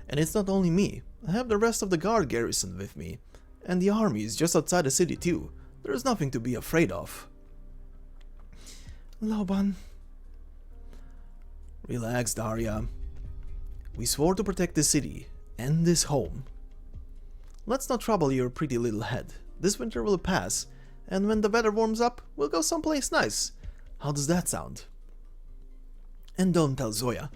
And it's not only me. I have the rest of the guard garrison with me. And the army is just outside the city too. There is nothing to be afraid of. Loban. Relax, Daria. We swore to protect this city and this home. Let's not trouble your pretty little head. This winter will pass, and when the weather warms up, we'll go someplace nice. How does that sound? And don't tell Zoya.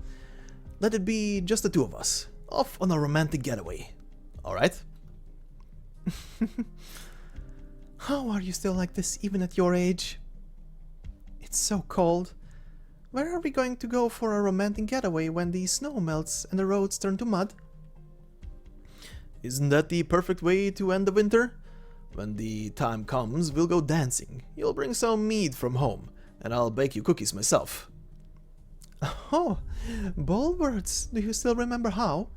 Let it be just the two of us, off on a romantic getaway. Alright? How are you still like this even at your age? It's so cold. Where are we going to go for a romantic getaway when the snow melts and the roads turn to mud? Isn't that the perfect way to end the winter? When the time comes, we'll go dancing. You'll bring some mead from home, and I'll bake you cookies myself. Oh, bold words. Do you still remember how?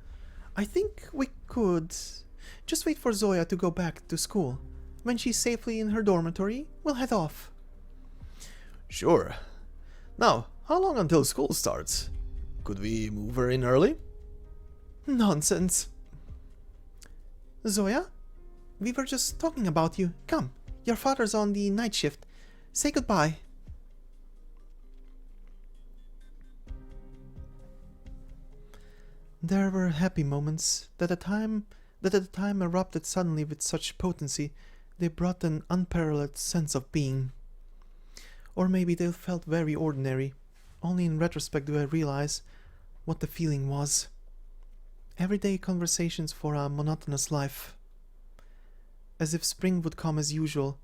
I think we could just wait for Zoya to go back to school. When she's safely in her dormitory, we'll head off. Sure. Now, how long until school starts? Could we move her in early? Nonsense. Zoya? We were just talking about you. Come, your father's on the night shift. Say goodbye. There were happy moments that at the time erupted suddenly with such potency they brought an unparalleled sense of being. Or maybe they felt very ordinary. Only in retrospect do I realize what the feeling was. Everyday conversations for a monotonous life. As if spring would come as usual,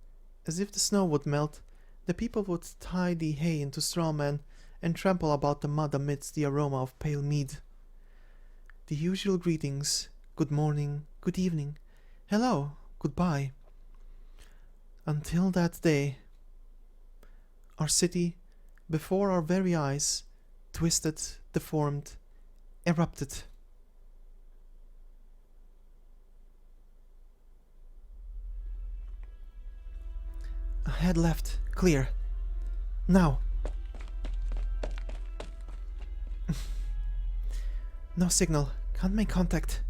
as if the snow would melt, the people would tie the hay into straw men and trample about the mud amidst the aroma of pale mead. The usual greetings, good morning, good evening, hello, goodbye. Until that day, our city, before our very eyes, twisted, deformed, erupted. Ahead left, clear. Now. No signal, can't make contact.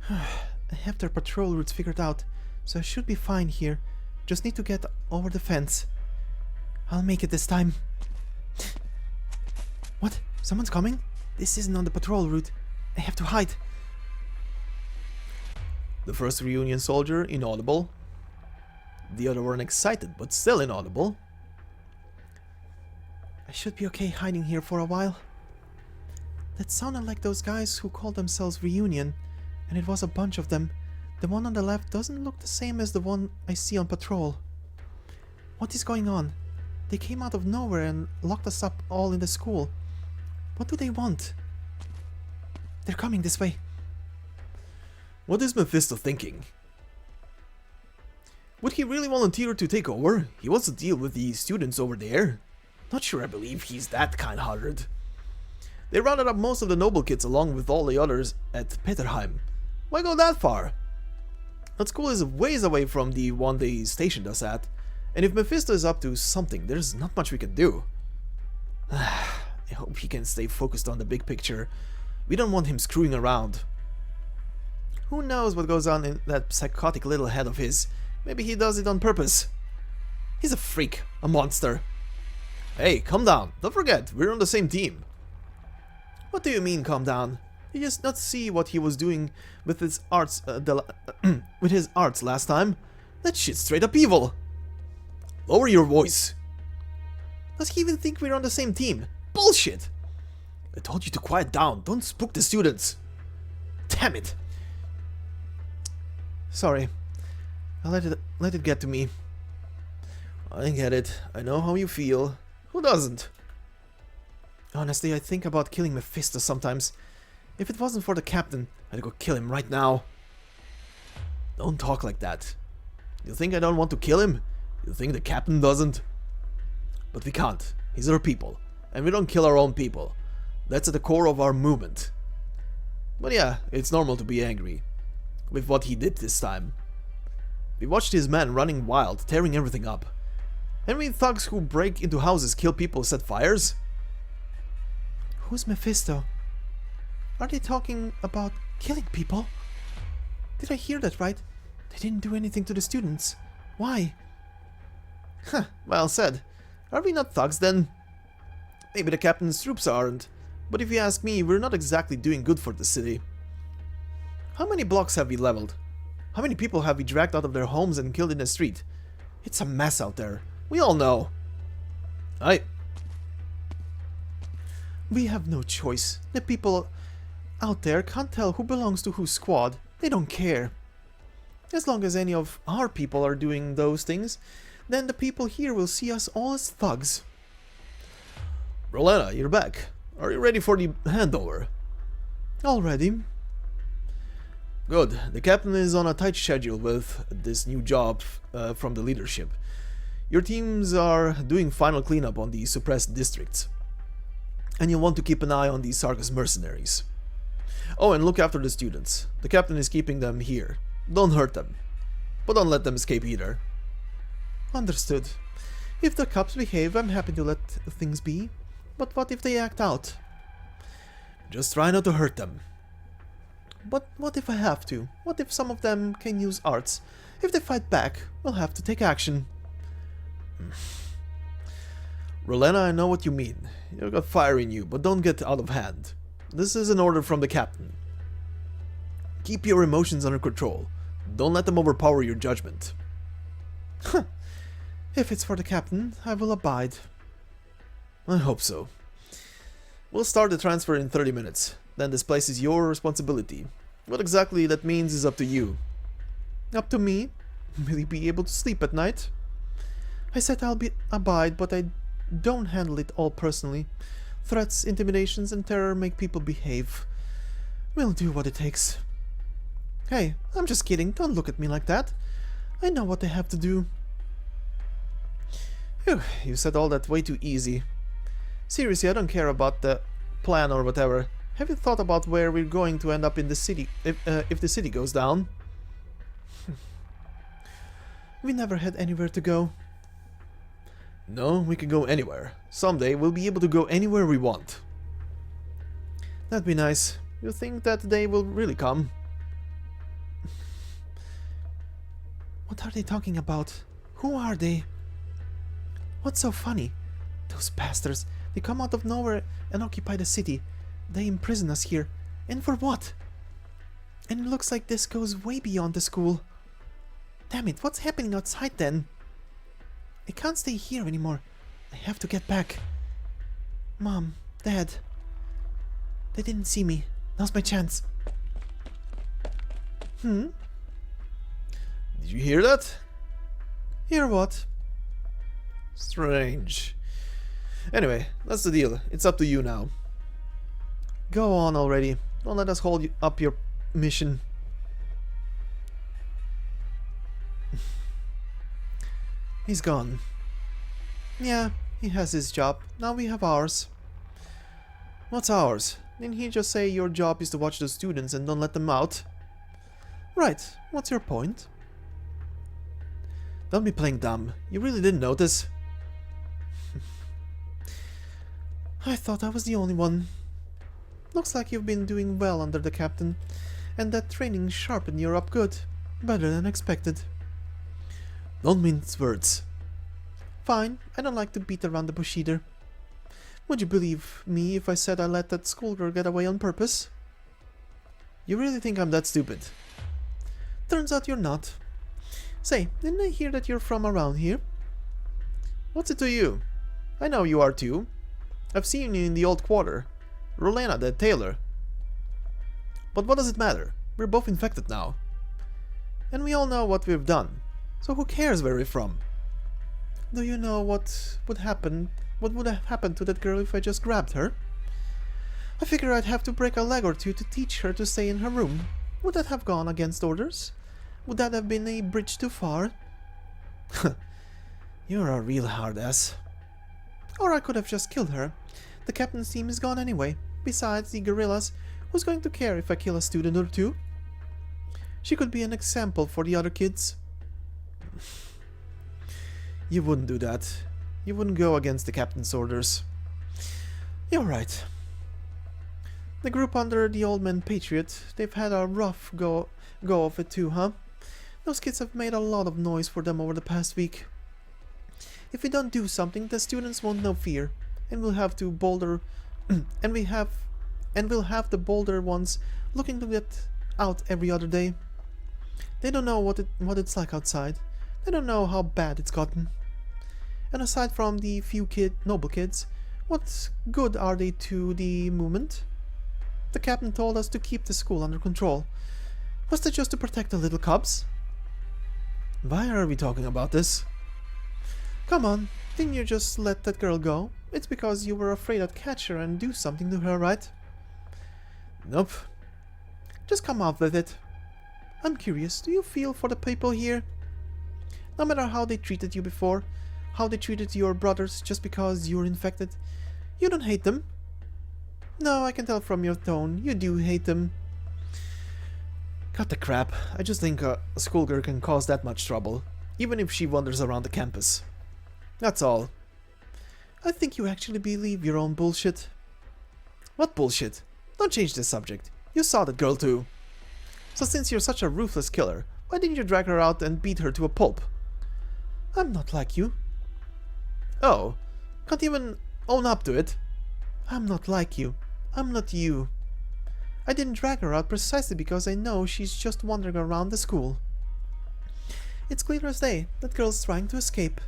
I have their patrol routes figured out, so I should be fine here. Just need to get over the fence. I'll make it this time. What? Someone's coming? This isn't on the patrol route. I have to hide. The first reunion soldier, inaudible. The other one excited, but still inaudible. I should be okay hiding here for a while. That sounded like those guys who called themselves Reunion, and it was a bunch of them. The one on the left doesn't look the same as the one I see on patrol. What is going on? They came out of nowhere and locked us up all in the school. What do they want? They're coming this way. What is Mephisto thinking? Would he really volunteer to take over? He wants to deal with the students over there. Not sure I believe he's that kind-hearted. They rounded up most of the noble kids along with all the others at Peterheim. Why go that far? That school is ways away from the one they stationed us at, and if Mephisto is up to something, there's not much we can do. I hope he can stay focused on the big picture. We don't want him screwing around. Who knows what goes on in that psychotic little head of his? Maybe he does it on purpose. He's a freak, a monster. Hey, calm down. Don't forget, we're on the same team. What do you mean, calm down? You just not see what he was doing with his arts, with his arts last time? That shit's straight up evil. Lower your voice. Does he even think we're on the same team? Bullshit! I told you to quiet down. Don't spook the students. Damn it. Sorry. I'll let it get to me. I get it. I know how you feel. Who doesn't? Honestly, I think about killing Mephisto sometimes. If it wasn't for the captain, I'd go kill him right now. Don't talk like that. You think I don't want to kill him? You think the captain doesn't? But we can't. He's our people. And we don't kill our own people. That's at the core of our movement. But yeah, it's normal to be angry with what he did this time. We watched his men running wild, tearing everything up. And we thugs who break into houses, kill people, set fires? Who's Mephisto? Are they talking about killing people? Did I hear that right? They didn't do anything to the students. Why? Huh, well said. Are we not thugs then? Maybe the captain's troops aren't, but if you ask me, we're not exactly doing good for the city. How many blocks have we leveled? How many people have we dragged out of their homes and killed in the street? It's a mess out there. We all know. We have no choice. The people out there can't tell who belongs to whose squad. They don't care. As long as any of our people are doing those things, then the people here will see us all as thugs. Rolena, you're back. Are you ready for the handover? All ready. Good. The captain is on a tight schedule with this new job from the leadership. Your teams are doing final cleanup on the suppressed districts. And you'll want to keep an eye on these Sargas mercenaries. Oh, and look after the students. The captain is keeping them here. Don't hurt them. But don't let them escape either. Understood. If the cops behave, I'm happy to let things be. But what if they act out? Just try not to hurt them. But what if I have to? What if some of them can use arts? If they fight back, we'll have to take action. Rolena, I know what you mean. You've got fire in you, but don't get out of hand. This is an order from the captain. Keep your emotions under control. Don't let them overpower your judgment. If it's for the captain, I will abide. I hope so. We'll start the transfer in 30 minutes. Then this place is your responsibility. What exactly that means is up to you. Up to me? Will you be able to sleep at night? I said I'll abide, but I don't handle it all personally. Threats, intimidations, and terror make people behave. We'll do what it takes. Hey, I'm just kidding. Don't look at me like that. I know what I have to do. Phew, you said all that way too easy. Seriously, I don't care about the plan or whatever. Have you thought about where we're going to end up in the city if the city goes down? We never had anywhere to go. No, we can go anywhere. Someday we'll be able to go anywhere we want. That'd be nice. You think that day will really come? What are they talking about? Who are they? What's so funny? Those bastards. They come out of nowhere and occupy the city. They imprison us here. And for what? And it looks like this goes way beyond the school. Damn it, what's happening outside then? I can't stay here anymore. I have to get back. Mom, Dad. They didn't see me. Now's my chance. Did you hear that? Hear what? Strange. Anyway, that's the deal. It's up to you now. Go on already. Don't let us hold up your mission. He's gone. Yeah, he has his job. Now we have ours. What's ours? Didn't he just say your job is to watch the students and don't let them out? Right. What's your point? Don't be playing dumb. You really didn't notice? I thought I was the only one. Looks like you've been doing well under the captain, and that training sharpened you up good. Better than expected. Don't mince words. Fine, I don't like to beat around the bush either. Would you believe me if I said I let that schoolgirl get away on purpose? You really think I'm that stupid? Turns out you're not. Say, didn't I hear that you're from around here? What's it to you? I know you are too. I've seen you in the old quarter. Rolena, the tailor. But what does it matter? We're both infected now. And we all know what we've done. So who cares where we're from? Do you know what would happen? What would have happened to that girl if I just grabbed her? I figure I'd have to break a leg or two to teach her to stay in her room. Would that have gone against orders? Would that have been a bridge too far? You're a real hard ass. Or I could have just killed her. The captain's team is gone anyway. Besides, the guerrillas, Who's going to care if I kill a student or two? She could be an example for the other kids. You wouldn't do that. You wouldn't go against the captain's orders. You're right. The group under the old man Patriot, they've had a rough go of it too, huh? Those kids have made a lot of noise for them over the past week. If we don't do something, the students won't know fear, and we'll have to boulder and we'll have the bolder ones looking to get out every other day. They don't know what it's like outside. They don't know how bad it's gotten. And aside from the few noble kids, what good are they to the movement? The captain told us to keep the school under control. Was that just to protect the little cubs? Why are we talking about this? Come on, didn't you just let that girl go? It's because you were afraid I'd catch her and do something to her, right? Nope. Just come out with it. I'm curious, do you feel for the people here? No matter how they treated you before, how they treated your brothers just because you're infected, you don't hate them. No, I can tell from your tone, you do hate them. Cut the crap. I just think a schoolgirl can cause that much trouble, even if she wanders around the campus. That's all. I think you actually believe your own bullshit. What bullshit? Don't change the subject. You saw that girl too. So since you're such a ruthless killer, why didn't you drag her out and beat her to a pulp? I'm not like you. Oh, can't even own up to it? I'm not like you. I'm not you. I didn't drag her out precisely because I know she's just wandering around the school. It's clear as day that girl's trying to escape.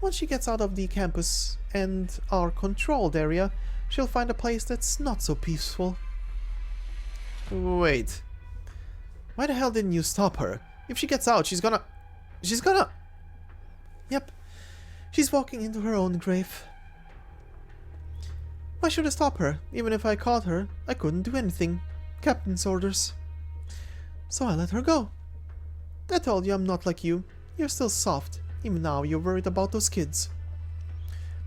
Once she gets out of the campus and our controlled area, she'll find a place that's not so peaceful. Wait. Why the hell didn't you stop her? If she gets out, she's gonna... Yep. She's walking into her own grave. Why should I stop her? Even if I caught her, I couldn't do anything. Captain's orders. So I let her go. I told you I'm not like you. You're still soft. Even now you're worried about those kids.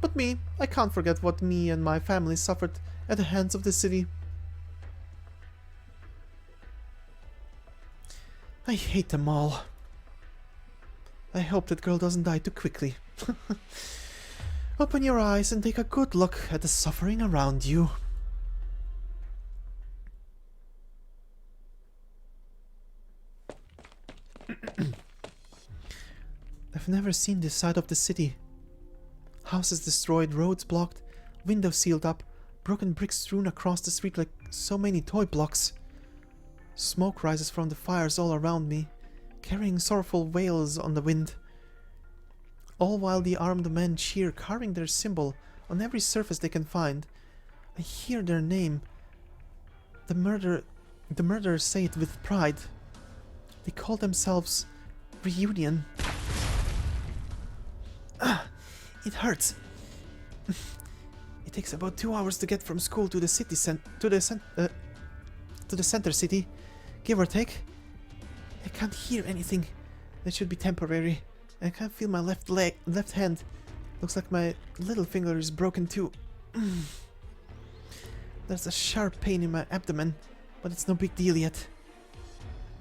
But me, I can't forget what me and my family suffered at the hands of the city. I hate them all. I hope that girl doesn't die too quickly. Open your eyes and take a good look at the suffering around you. I've never seen this side of the city. Houses destroyed, roads blocked, windows sealed up, broken bricks strewn across the street like so many toy blocks. Smoke rises from the fires all around me, carrying sorrowful wails on the wind. All while the armed men cheer, carving their symbol on every surface they can find. I hear their name. The murderers say it with pride. They call themselves Reunion. It hurts. It takes about 2 hours to get from school to the city to the center city, give or take. I can't hear anything. That should be temporary. I can't feel my left hand. Looks like my little finger is broken too. There's a sharp pain in my abdomen, but it's no big deal yet.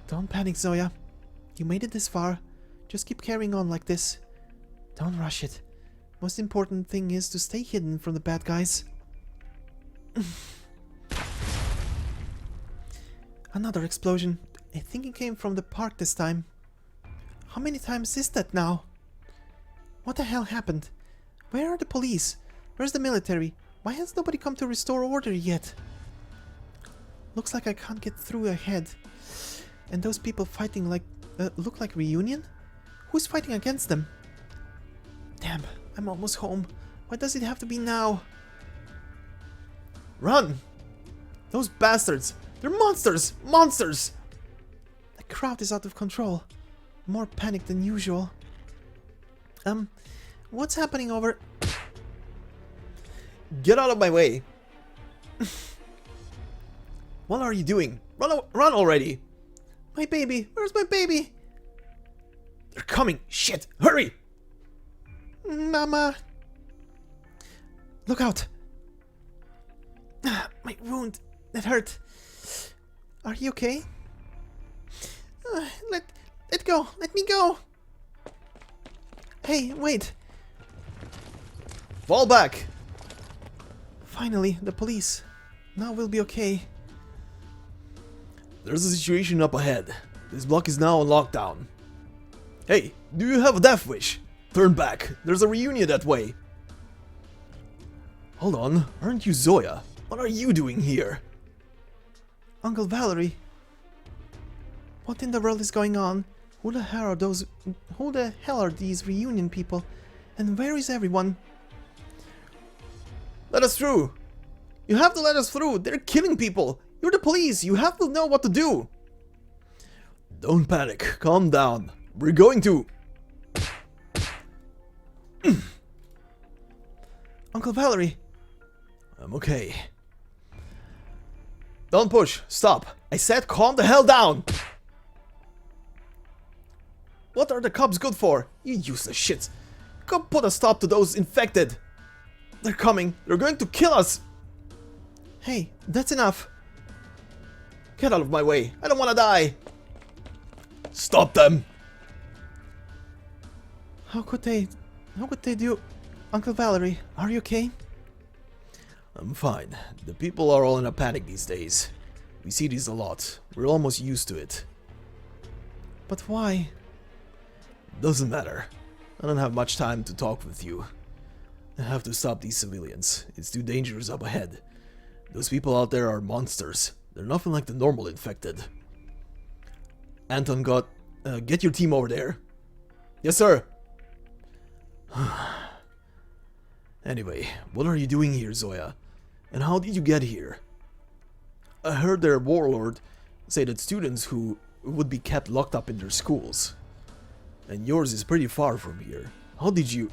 Don't panic, Zoya. You made it this far. Just keep carrying on like this. Don't rush it. Most important thing is to stay hidden from the bad guys. Another explosion. I think it came from the park this time. How many times is that now? What the hell happened? Where are the police? Where's the military? Why has nobody come to restore order yet? Looks like I can't get through ahead. And those people fighting look like Reunion? Who's fighting against them? Damn, I'm almost home. Why does it have to be now? Run! Those bastards! They're monsters! Monsters! The crowd is out of control. More panic than usual. What's happening over... Get out of my way! What are you doing? Run already! My baby! Where's my baby? They're coming! Shit! Hurry! Mama! Look out! My wound! That hurt. Are you okay? Let go. Let me go. Hey, wait. Fall back! Finally, the police. Now we'll be okay. There's a situation up ahead. This block is now on lockdown. Hey, do you have a death wish? Turn back. There's a reunion that way. Hold on, aren't you Zoya? What are you doing here? Uncle Valerie. What in the world is going on? Who the hell are these reunion people? And where is everyone? Let us through! You have to let us through! They're killing people! You're the police! You have to know what to do! Don't panic, calm down. We're going to... Uncle Valerie. I'm okay. Don't push! Stop! I said calm the hell down! What are the cops good for? You useless shits! Come put a stop to those infected! They're coming! They're going to kill us! Hey, that's enough. Get out of my way! I don't want to die! Stop them! How could they do... Uncle Valerie, are you okay? I'm fine. The people are all in a panic these days. We see these a lot. We're almost used to it. But why? Doesn't matter. I don't have much time to talk with you. I have to stop these civilians. It's too dangerous up ahead. Those people out there are monsters. They're nothing like the normal infected. Anton get your team over there. Yes, sir. Anyway, what are you doing here, Zoya? And how did you get here? I heard their warlord say that students who would be kept locked up in their schools. And yours is pretty far from here. How did you...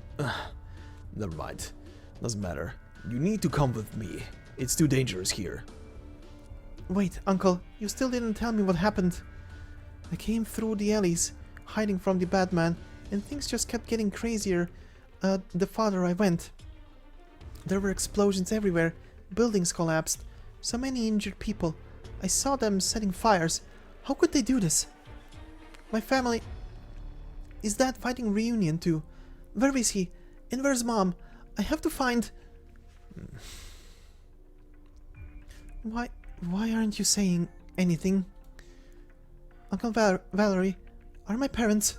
Never mind. Doesn't matter. You need to come with me. It's too dangerous here. Wait, Uncle, you still didn't tell me what happened. I came through the alleys, hiding from the bad man, and things just kept getting crazier the farther I went. There were explosions everywhere, buildings collapsed, so many injured people. I saw them setting fires. How could they do this? My family... Is Dad fighting reunion too? Where is he? And where's Mom? I have to find... Why aren't you saying anything? Uncle Valerie, are my parents...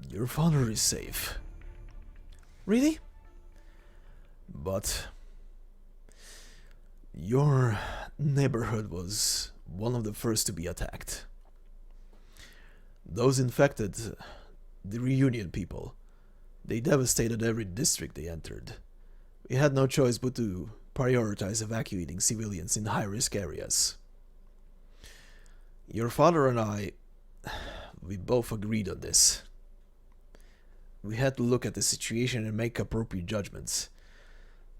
Your father is safe. Really? But... your neighborhood was one of the first to be attacked. Those infected, the reunion people, they devastated every district they entered. We had no choice but to prioritize evacuating civilians in high-risk areas. Your father and I, we both agreed on this. We had to look at the situation and make appropriate judgments.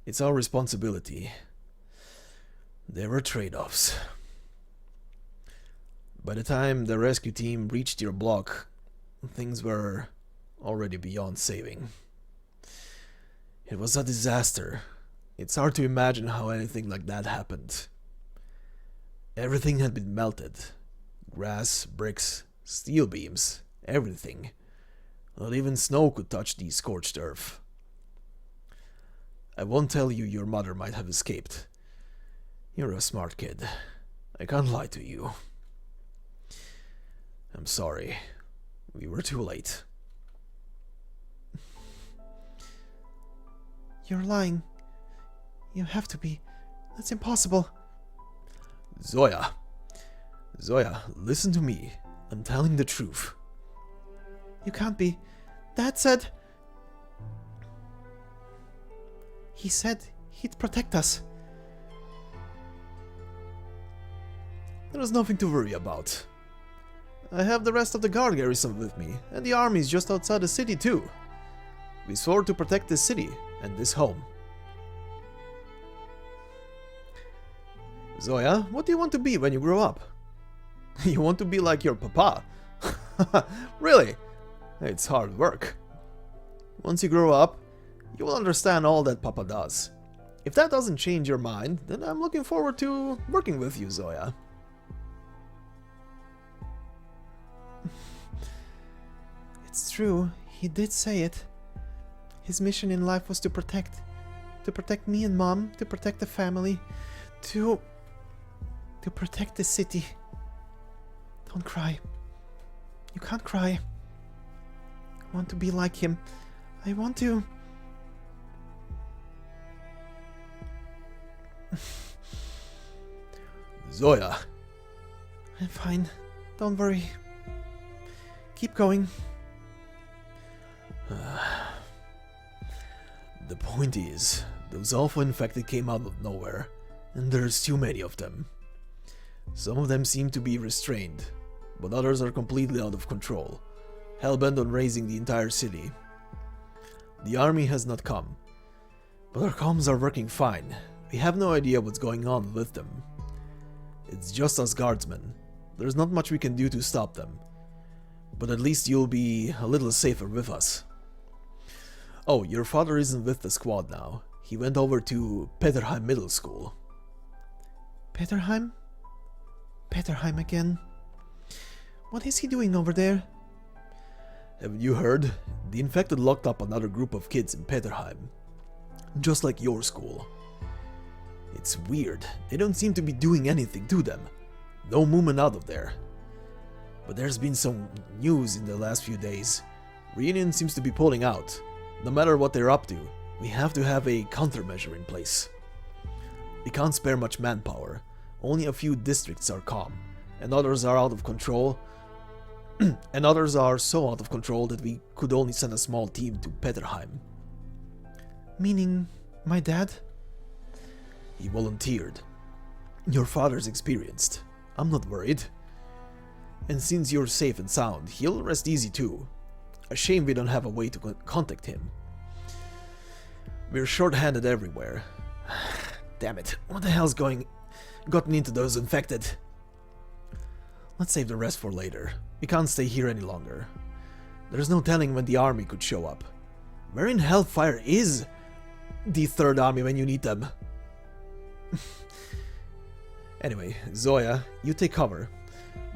It's our responsibility. There were trade-offs. By the time the rescue team reached your block, things were already beyond saving. It was a disaster. It's hard to imagine how anything like that happened. Everything had been melted. Grass, bricks, steel beams, everything. Not even snow could touch the scorched earth. I won't tell you your mother might have escaped. You're a smart kid. I can't lie to you. I'm sorry. We were too late. You're lying. You have to be. That's impossible. Zoya. Zoya, listen to me. I'm telling the truth. You can't be. Dad said... He said he'd protect us. There's nothing to worry about. I have the rest of the guard garrison with me, and the army is just outside the city too. We swore to protect this city and this home. Zoya, what do you want to be when you grow up? You want to be like your papa? Really? It's hard work. Once you grow up, you will understand all that Papa does. If that doesn't change your mind, then I'm looking forward to working with you, Zoya. It's true, he did say it. His mission in life was to protect me and Mom, to protect the family, to protect the city. Don't cry. You can't cry. I want to be like him. I want to... Zoya. I'm fine. Don't worry. Keep going. The point is, those alpha infected came out of nowhere, and there's too many of them. Some of them seem to be restrained, but others are completely out of control, hell-bent on raising the entire city. The army has not come, but our comms are working fine. We have no idea what's going on with them. It's just us guardsmen. There's not much we can do to stop them, but at least you'll be a little safer with us. Oh, your father isn't with the squad now. He went over to Peterheim Middle School. Peterheim? Peterheim again. What is he doing over there? Haven't you heard? The infected locked up another group of kids in Peterheim. Just like your school. It's weird. They don't seem to be doing anything to them. No movement out of there. But there's been some news in the last few days. Reunion seems to be pulling out. No matter what they're up to, we have to have a countermeasure in place. We can't spare much manpower. Only a few districts are calm, and others are out of control. And others are so out of control that we could only send a small team to Peterheim. Meaning my dad? He volunteered. Your father's experienced. I'm not worried. And since you're safe and sound, he'll rest easy too. A shame we don't have a way to contact him. We're short-handed everywhere. Damn it, what the hell's gotten into those infected? Let's save the rest for later. We can't stay here any longer. There's no telling when the army could show up. Where in hellfire is the Third Army when you need them? Anyway, Zoya, you take cover.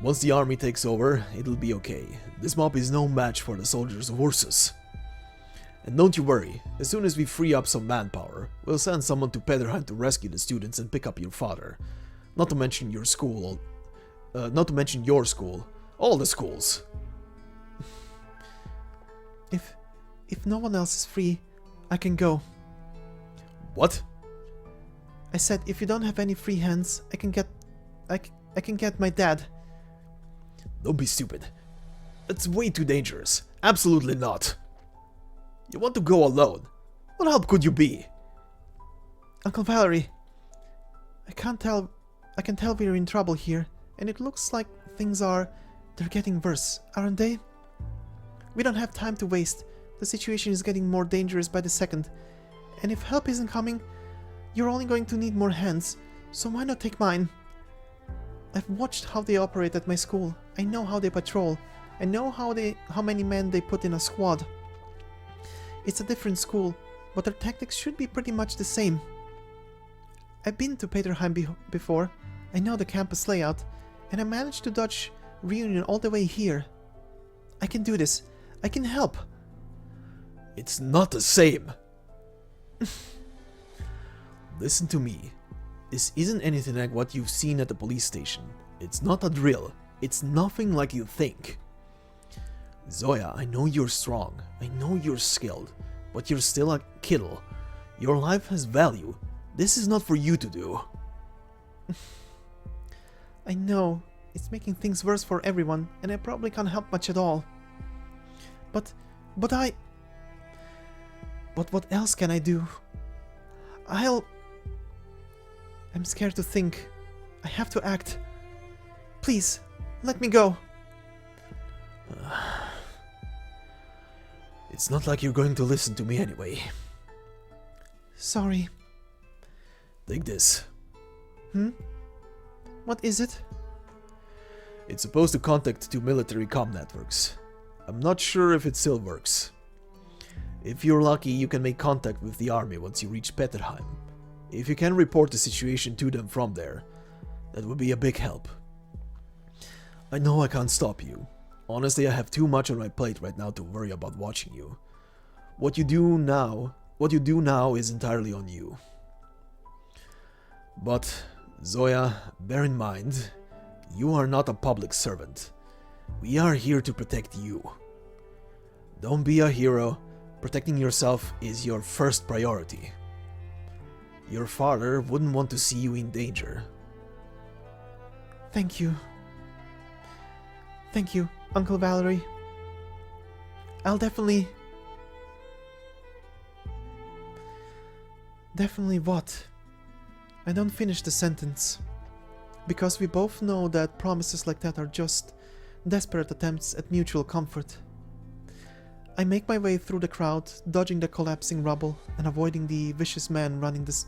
Once the army takes over, it'll be okay. This mob is no match for the soldiers of Ursus. And don't you worry, as soon as we free up some manpower, we'll send someone to Peterheim to rescue the students and pick up your father. Not to mention your school, all the schools. If no one else is free, I can go. What? I said if you don't have any free hands, I can get my dad. Don't be stupid. That's way too dangerous. Absolutely not. You want to go alone? What help could you be? Uncle Valerie, I can tell we're in trouble here, and it looks like they're getting worse, aren't they? We don't have time to waste. The situation is getting more dangerous by the second, and if help isn't coming, you're only going to need more hands, so why not take mine? I've watched how they operate at my school. I know how they patrol. I know how many men they put in a squad. It's a different school, but their tactics should be pretty much the same. I've been to Peterheim before. I know the campus layout, and I managed to dodge Reunion all the way here. I can do this. I can help. It's not the same. Listen to me. This isn't anything like what you've seen at the police station. It's not a drill. It's nothing like you think. Zoya, I know you're strong. I know you're skilled. But you're still a kiddo. Your life has value. This is not for you to do. I know. It's making things worse for everyone, and I probably can't help much at all. But what else can I do? I'm scared to think. I have to act. Please, let me go. It's not like you're going to listen to me anyway. Sorry. Take this. What is it? It's supposed to contact 2 military comm networks. I'm not sure if it still works. If you're lucky, you can make contact with the army once you reach Peterheim. If you can report the situation to them from there, that would be a big help. I know I can't stop you. Honestly, I have too much on my plate right now to worry about watching you. What you do now is entirely on you. But, Zoya, bear in mind, you are not a public servant. We are here to protect you. Don't be a hero. Protecting yourself is your first priority. Your father wouldn't want to see you in danger. Thank you. Thank you, Uncle Valerie. I'll definitely what? I don't finish the sentence. Because we both know that promises like that are just desperate attempts at mutual comfort. I make my way through the crowd, dodging the collapsing rubble and avoiding the vicious man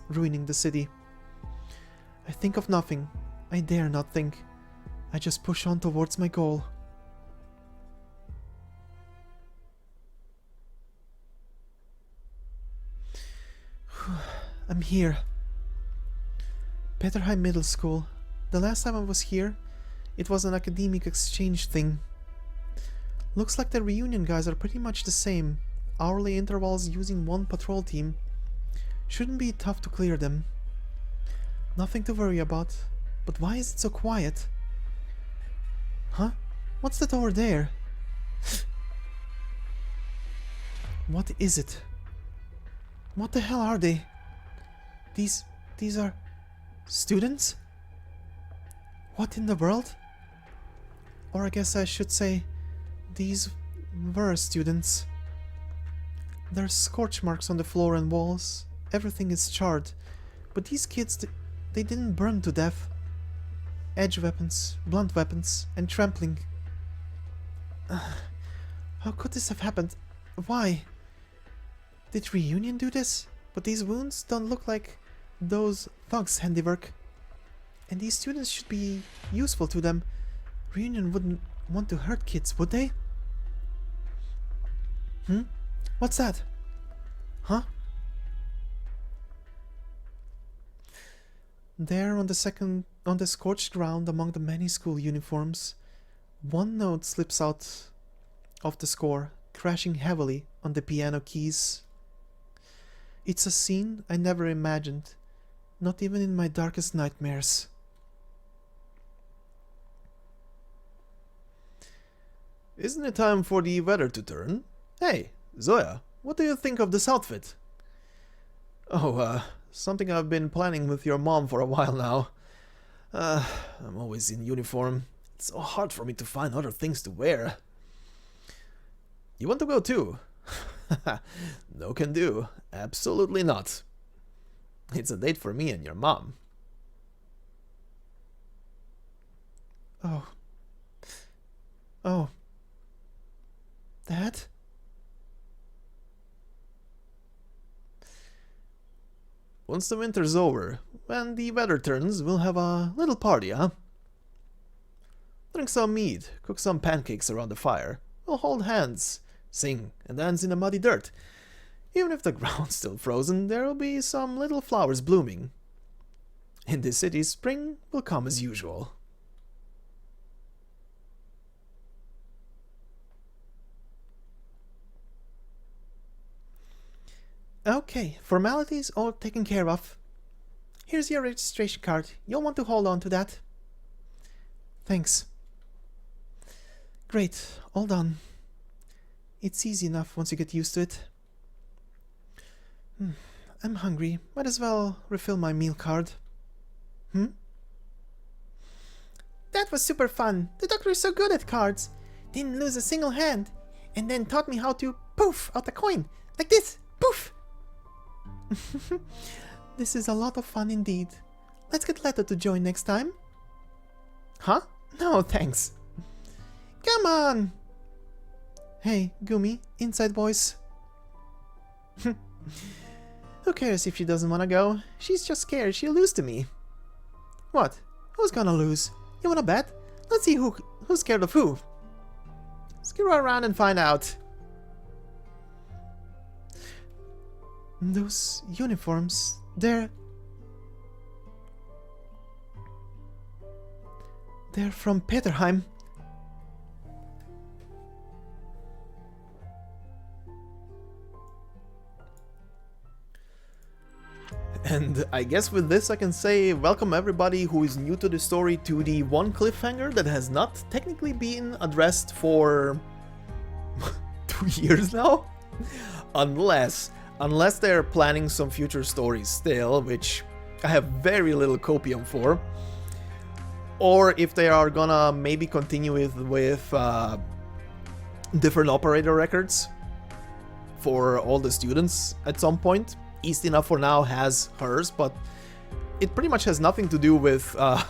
ruining the city. I think of nothing. I dare not think. I just push on towards my goal. I'm here. Peterheim Middle School. The last time I was here, it was an academic exchange thing. Looks like the reunion guys are pretty much the same. Hourly intervals using one patrol team. Shouldn't be tough to clear them. Nothing to worry about. But why is it so quiet? Huh? What's that over there? What is it? What the hell are they? These are students? What in the world? Or I guess I should say, these were students. There's scorch marks on the floor and walls. Everything is charred. But these kids, they didn't burn to death. Edge weapons, blunt weapons, and trampling. How could this have happened? Why? Did Reunion do this? But these wounds don't look like those thugs' handiwork. And these students should be useful to them. Reunion wouldn't want to hurt kids, would they? What's that? Huh? There on the scorched ground among the many school uniforms, one note slips out of the score, crashing heavily on the piano keys. It's a scene I never imagined, not even in my darkest nightmares. Isn't it time for the weather to turn? Hey, Zoya, what do you think of this outfit? Oh, something I've been planning with your mom for a while now. I'm always in uniform. It's so hard for me to find other things to wear. You want to go too? No can do. Absolutely not. It's a date for me and your mom. Oh. Dad? Once the winter's over, when the weather turns, we'll have a little party, huh? Drink some mead, cook some pancakes around the fire. We'll hold hands, sing, and dance in the muddy dirt. Even if the ground's still frozen, there'll be some little flowers blooming. In this city, spring will come as usual. Okay, formalities all taken care of. Here's your registration card. You'll want to hold on to that. Thanks. Great, all done. It's easy enough once you get used to it. I'm hungry. Might as well refill my meal card. That was super fun. The doctor is so good at cards. Didn't lose a single hand. And then taught me how to poof out a coin. Like this. Poof! This is a lot of fun indeed. Let's get Leto to join next time. Huh? No, thanks. Come on! Hey, Gumi, inside voice. Who cares if she doesn't want to go? She's just scared she'll lose to me. What? Who's gonna lose? You wanna bet? Let's see who's scared of who. Screw around and find out. Those uniforms, they're They're from Peterheim. And I guess with this I can say welcome everybody who is new to the story to the one cliffhanger that has not technically been addressed for 2 years now? Unless they're planning some future stories still, which I have very little copium for. Or if they are gonna maybe continue with different operator records for all the students at some point. Eastina for now has hers, but it pretty much has nothing to do with the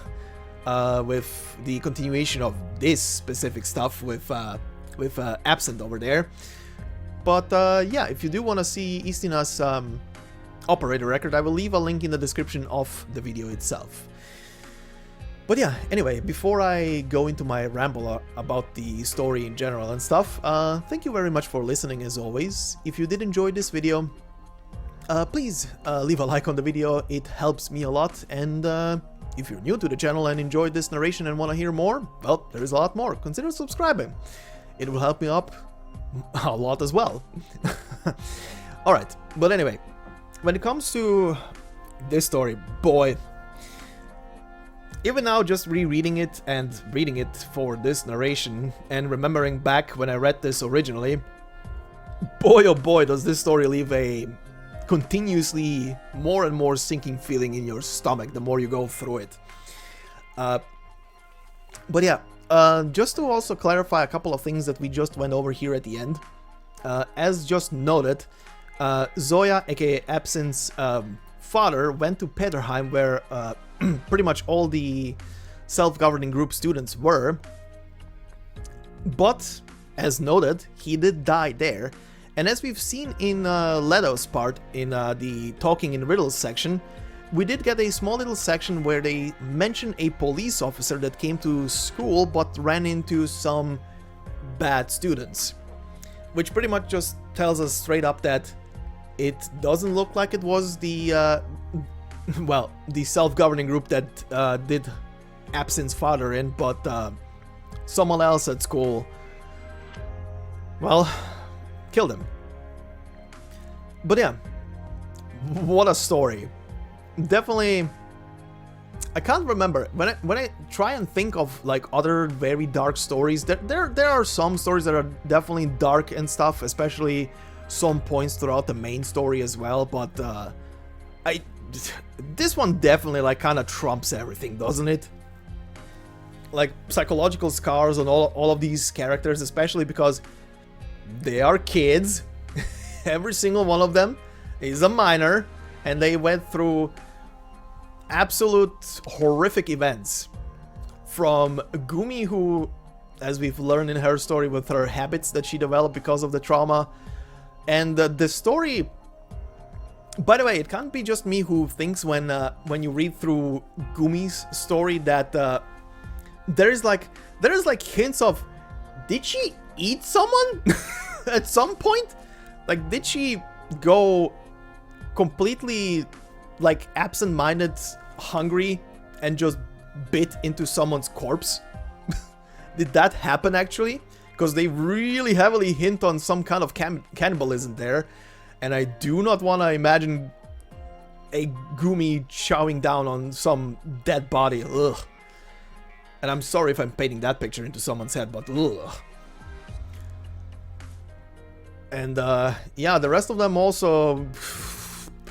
continuation of this specific stuff with Absent over there. But yeah, if you do want to see Eastina's operator record, I will leave a link in the description of the video itself. But yeah, anyway, before I go into my ramble about the story in general and stuff, thank you very much for listening as always. If you did enjoy this video, please leave a like on the video, it helps me a lot. And if you're new to the channel and enjoyed this narration and want to hear more, well, there is a lot more. Consider subscribing. It will help me up a lot as well. Alright, but anyway, when it comes to this story, boy, even now just rereading it and reading it for this narration and remembering back when I read this originally, boy oh boy does this story leave a continuously more and more sinking feeling in your stomach the more you go through it. But yeah, just to also clarify a couple of things that we just went over here at the end. As just noted, Zoya, aka Absint's father, went to Peterheim where pretty much all the self-governing group students were. But, as noted, he did die there. And as we've seen in Leto's part, in the Talking in Riddles section, we did get a small little section where they mention a police officer that came to school but ran into some bad students. Which pretty much just tells us straight up that it doesn't look like it was the, well, the self-governing group that did Absint's father in, but someone else at school, well, killed him. But yeah, what a story. Definitely, I can't remember. When I try and think of like other very dark stories, there are some stories that are definitely dark and stuff, especially some points throughout the main story as well, but this one definitely like kind of trumps everything, doesn't it? Like psychological scars on all of these characters, especially because they are kids. Every single one of them is a minor, and they went through absolute horrific events. From Gumi, who, as we've learned in her story with her habits that she developed because of the trauma, and the story, by the way, it can't be just me who thinks when you read through Gumi's story that there is like hints of, did she eat someone at some point? Like, did she go completely like absent-minded, hungry, and just bit into someone's corpse? Did that happen actually? Because they really heavily hint on some kind of cannibalism there, and I do not want to imagine a Gumi chowing down on some dead body. Ugh. And I'm sorry if I'm painting that picture into someone's head, but ugh. And yeah, the rest of them also,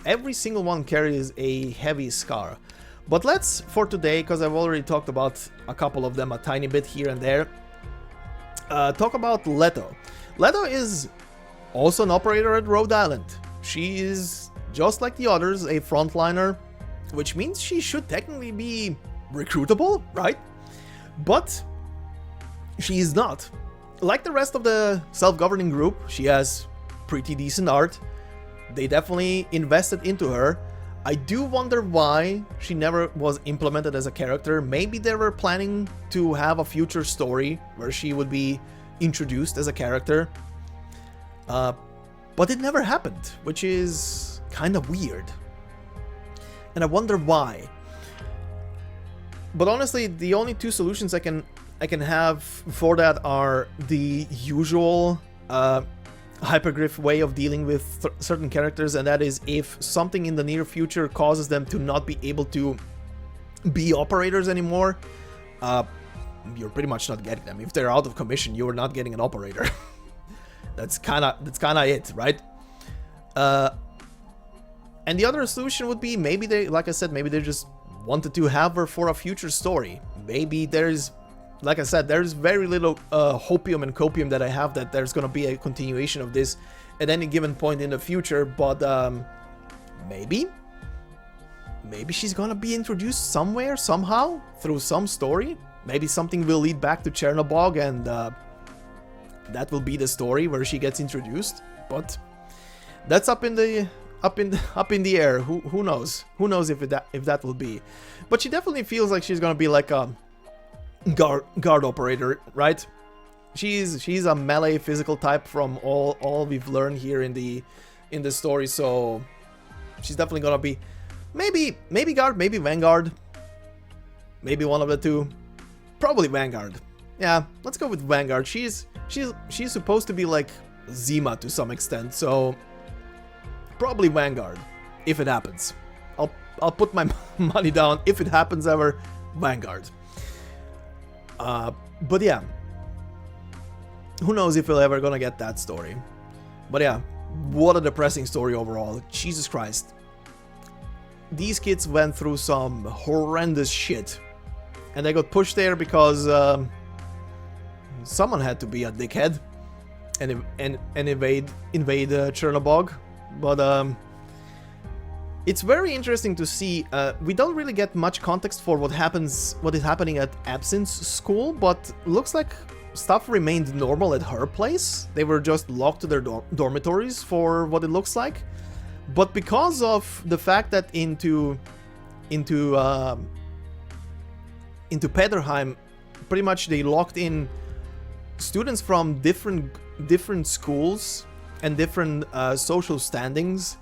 every single one carries a heavy scar. But let's, for today, because I've already talked about a couple of them a tiny bit here and there, talk about Leto. Leto is also an operator at Rhodes Island. She is, just like the others, a frontliner, which means she should technically be recruitable, right? But she is not. Like the rest of the self-governing group, she has pretty decent art. They definitely invested into her. I do wonder why she never was implemented as a character. Maybe they were planning to have a future story where she would be introduced as a character. But it never happened, which is kind of weird. And I wonder why. But honestly, the only two solutions I can have for that are the usual hypergriff way of dealing with certain characters, and that is if something in the near future causes them to not be able to be operators anymore, you're pretty much not getting them. If they're out of commission, you're not getting an operator. that's kind of it, right? And the other solution would be maybe they, like I said, maybe they just wanted to have her for a future story. Maybe there's, like I said, there's very little hopium and copium that I have that there's gonna be a continuation of this at any given point in the future, but maybe she's gonna be introduced somewhere, somehow, through some story. Maybe something will lead back to Chernobog, and that will be the story where she gets introduced. But that's up in the air. Who knows? Who knows if that will be? But she definitely feels like she's gonna be like a guard operator, right? She's a melee physical type from all we've learned here in the story, so she's definitely gonna be maybe guard, maybe vanguard, maybe one of the two. Probably vanguard. Yeah, let's go with vanguard. She's supposed to be like Zima to some extent, so probably vanguard if it happens. I'll put my money down if it happens ever, vanguard. But yeah, who knows if we're ever gonna get that story. But yeah, what a depressing story overall. Jesus Christ. These kids went through some horrendous shit. And they got pushed there because someone had to be a dickhead and invade Chernobog. But it's very interesting to see. We don't really get much context for what is happening at Absinthe's school, but looks like stuff remained normal at her place. They were just locked to their dormitories for what it looks like. But because of the fact that into Pederheim, pretty much they locked in students from different schools and different social standings.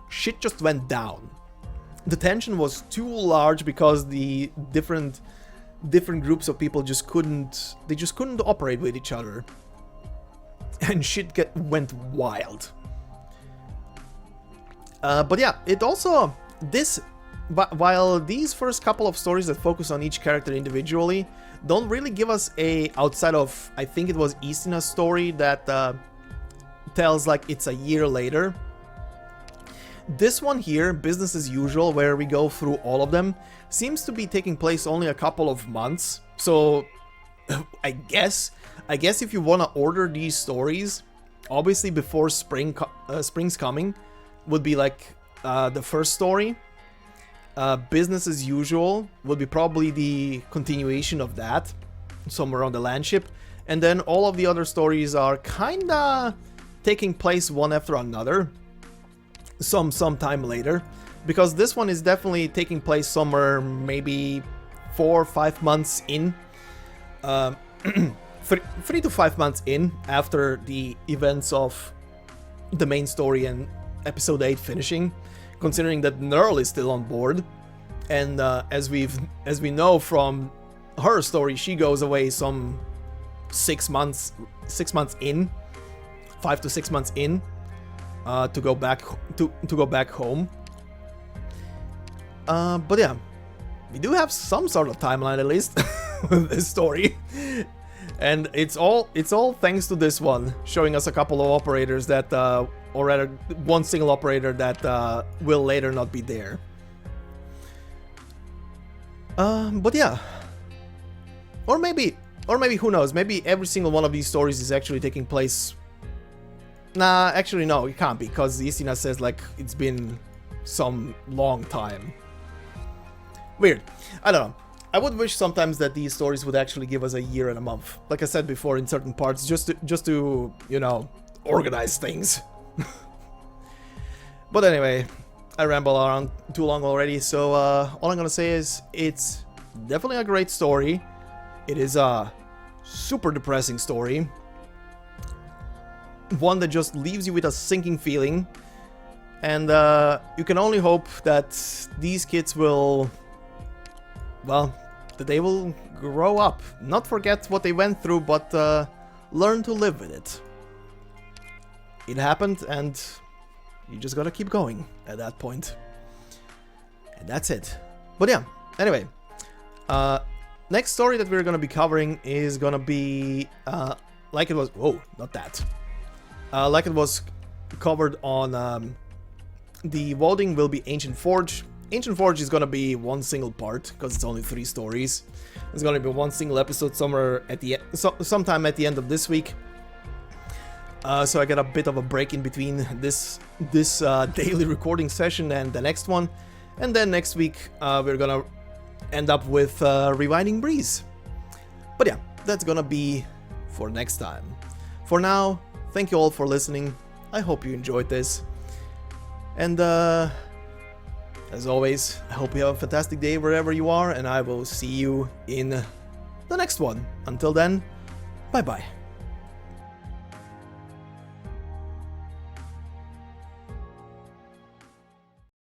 Shit just went down. The tension was too large because the different groups of people just couldn't operate with each other, and shit went wild. But yeah, it also while these first couple of stories that focus on each character individually don't really give us outside of, I think it was Istina's story that tells like it's a year later. This one here, Business as Usual, where we go through all of them, seems to be taking place only a couple of months. So I guess if you want to order these stories, obviously before spring's coming would be like the first story. Business as Usual would be probably the continuation of that, somewhere on the land ship, and then all of the other stories are kinda taking place one after another, some time later, because this one is definitely taking place somewhere maybe 4 or 5 months in, 3 to 5 months in after the events of the main story and episode 8 finishing, considering that Nerl is still on board, and as we know from her story, she goes away some 6 months in, 5 to 6 months in, to go back home. But yeah, we do have some sort of timeline at least with this story, and it's all thanks to this one, showing us a couple of operators that, or rather, one single operator that will later not be there. But yeah, or maybe who knows? Maybe every single one of these stories is actually taking place. Nah, actually no, it can't be, because Istina says like it's been some long time. Weird. I don't know. I would wish sometimes that these stories would actually give us a year and a month, like I said before, in certain parts, just to you know, organize things. But anyway, I ramble around too long already, so all I'm gonna say is it's definitely a great story. It is a super depressing story, one that just leaves you with a sinking feeling, and you can only hope that these kids will well, that they will grow up. Not forget what they went through, but learn to live with it. It happened, and you just gotta keep going at that point. And that's it. But yeah, anyway. Next story that we're gonna be covering is gonna be like it was... Whoa, not that. Like it was covered on the voting will be Ancient Forge. Ancient Forge is gonna be one single part, because it's only 3 stories. It's gonna be one single episode somewhere at the sometime at the end of this week. So I got a bit of a break in between this daily recording session and the next one. And then next week we're gonna end up with Rewinding Breeze. But yeah, that's gonna be for next time. For now, thank you all for listening. I hope you enjoyed this. And as always, I hope you have a fantastic day wherever you are, and I will see you in the next one. Until then, bye bye.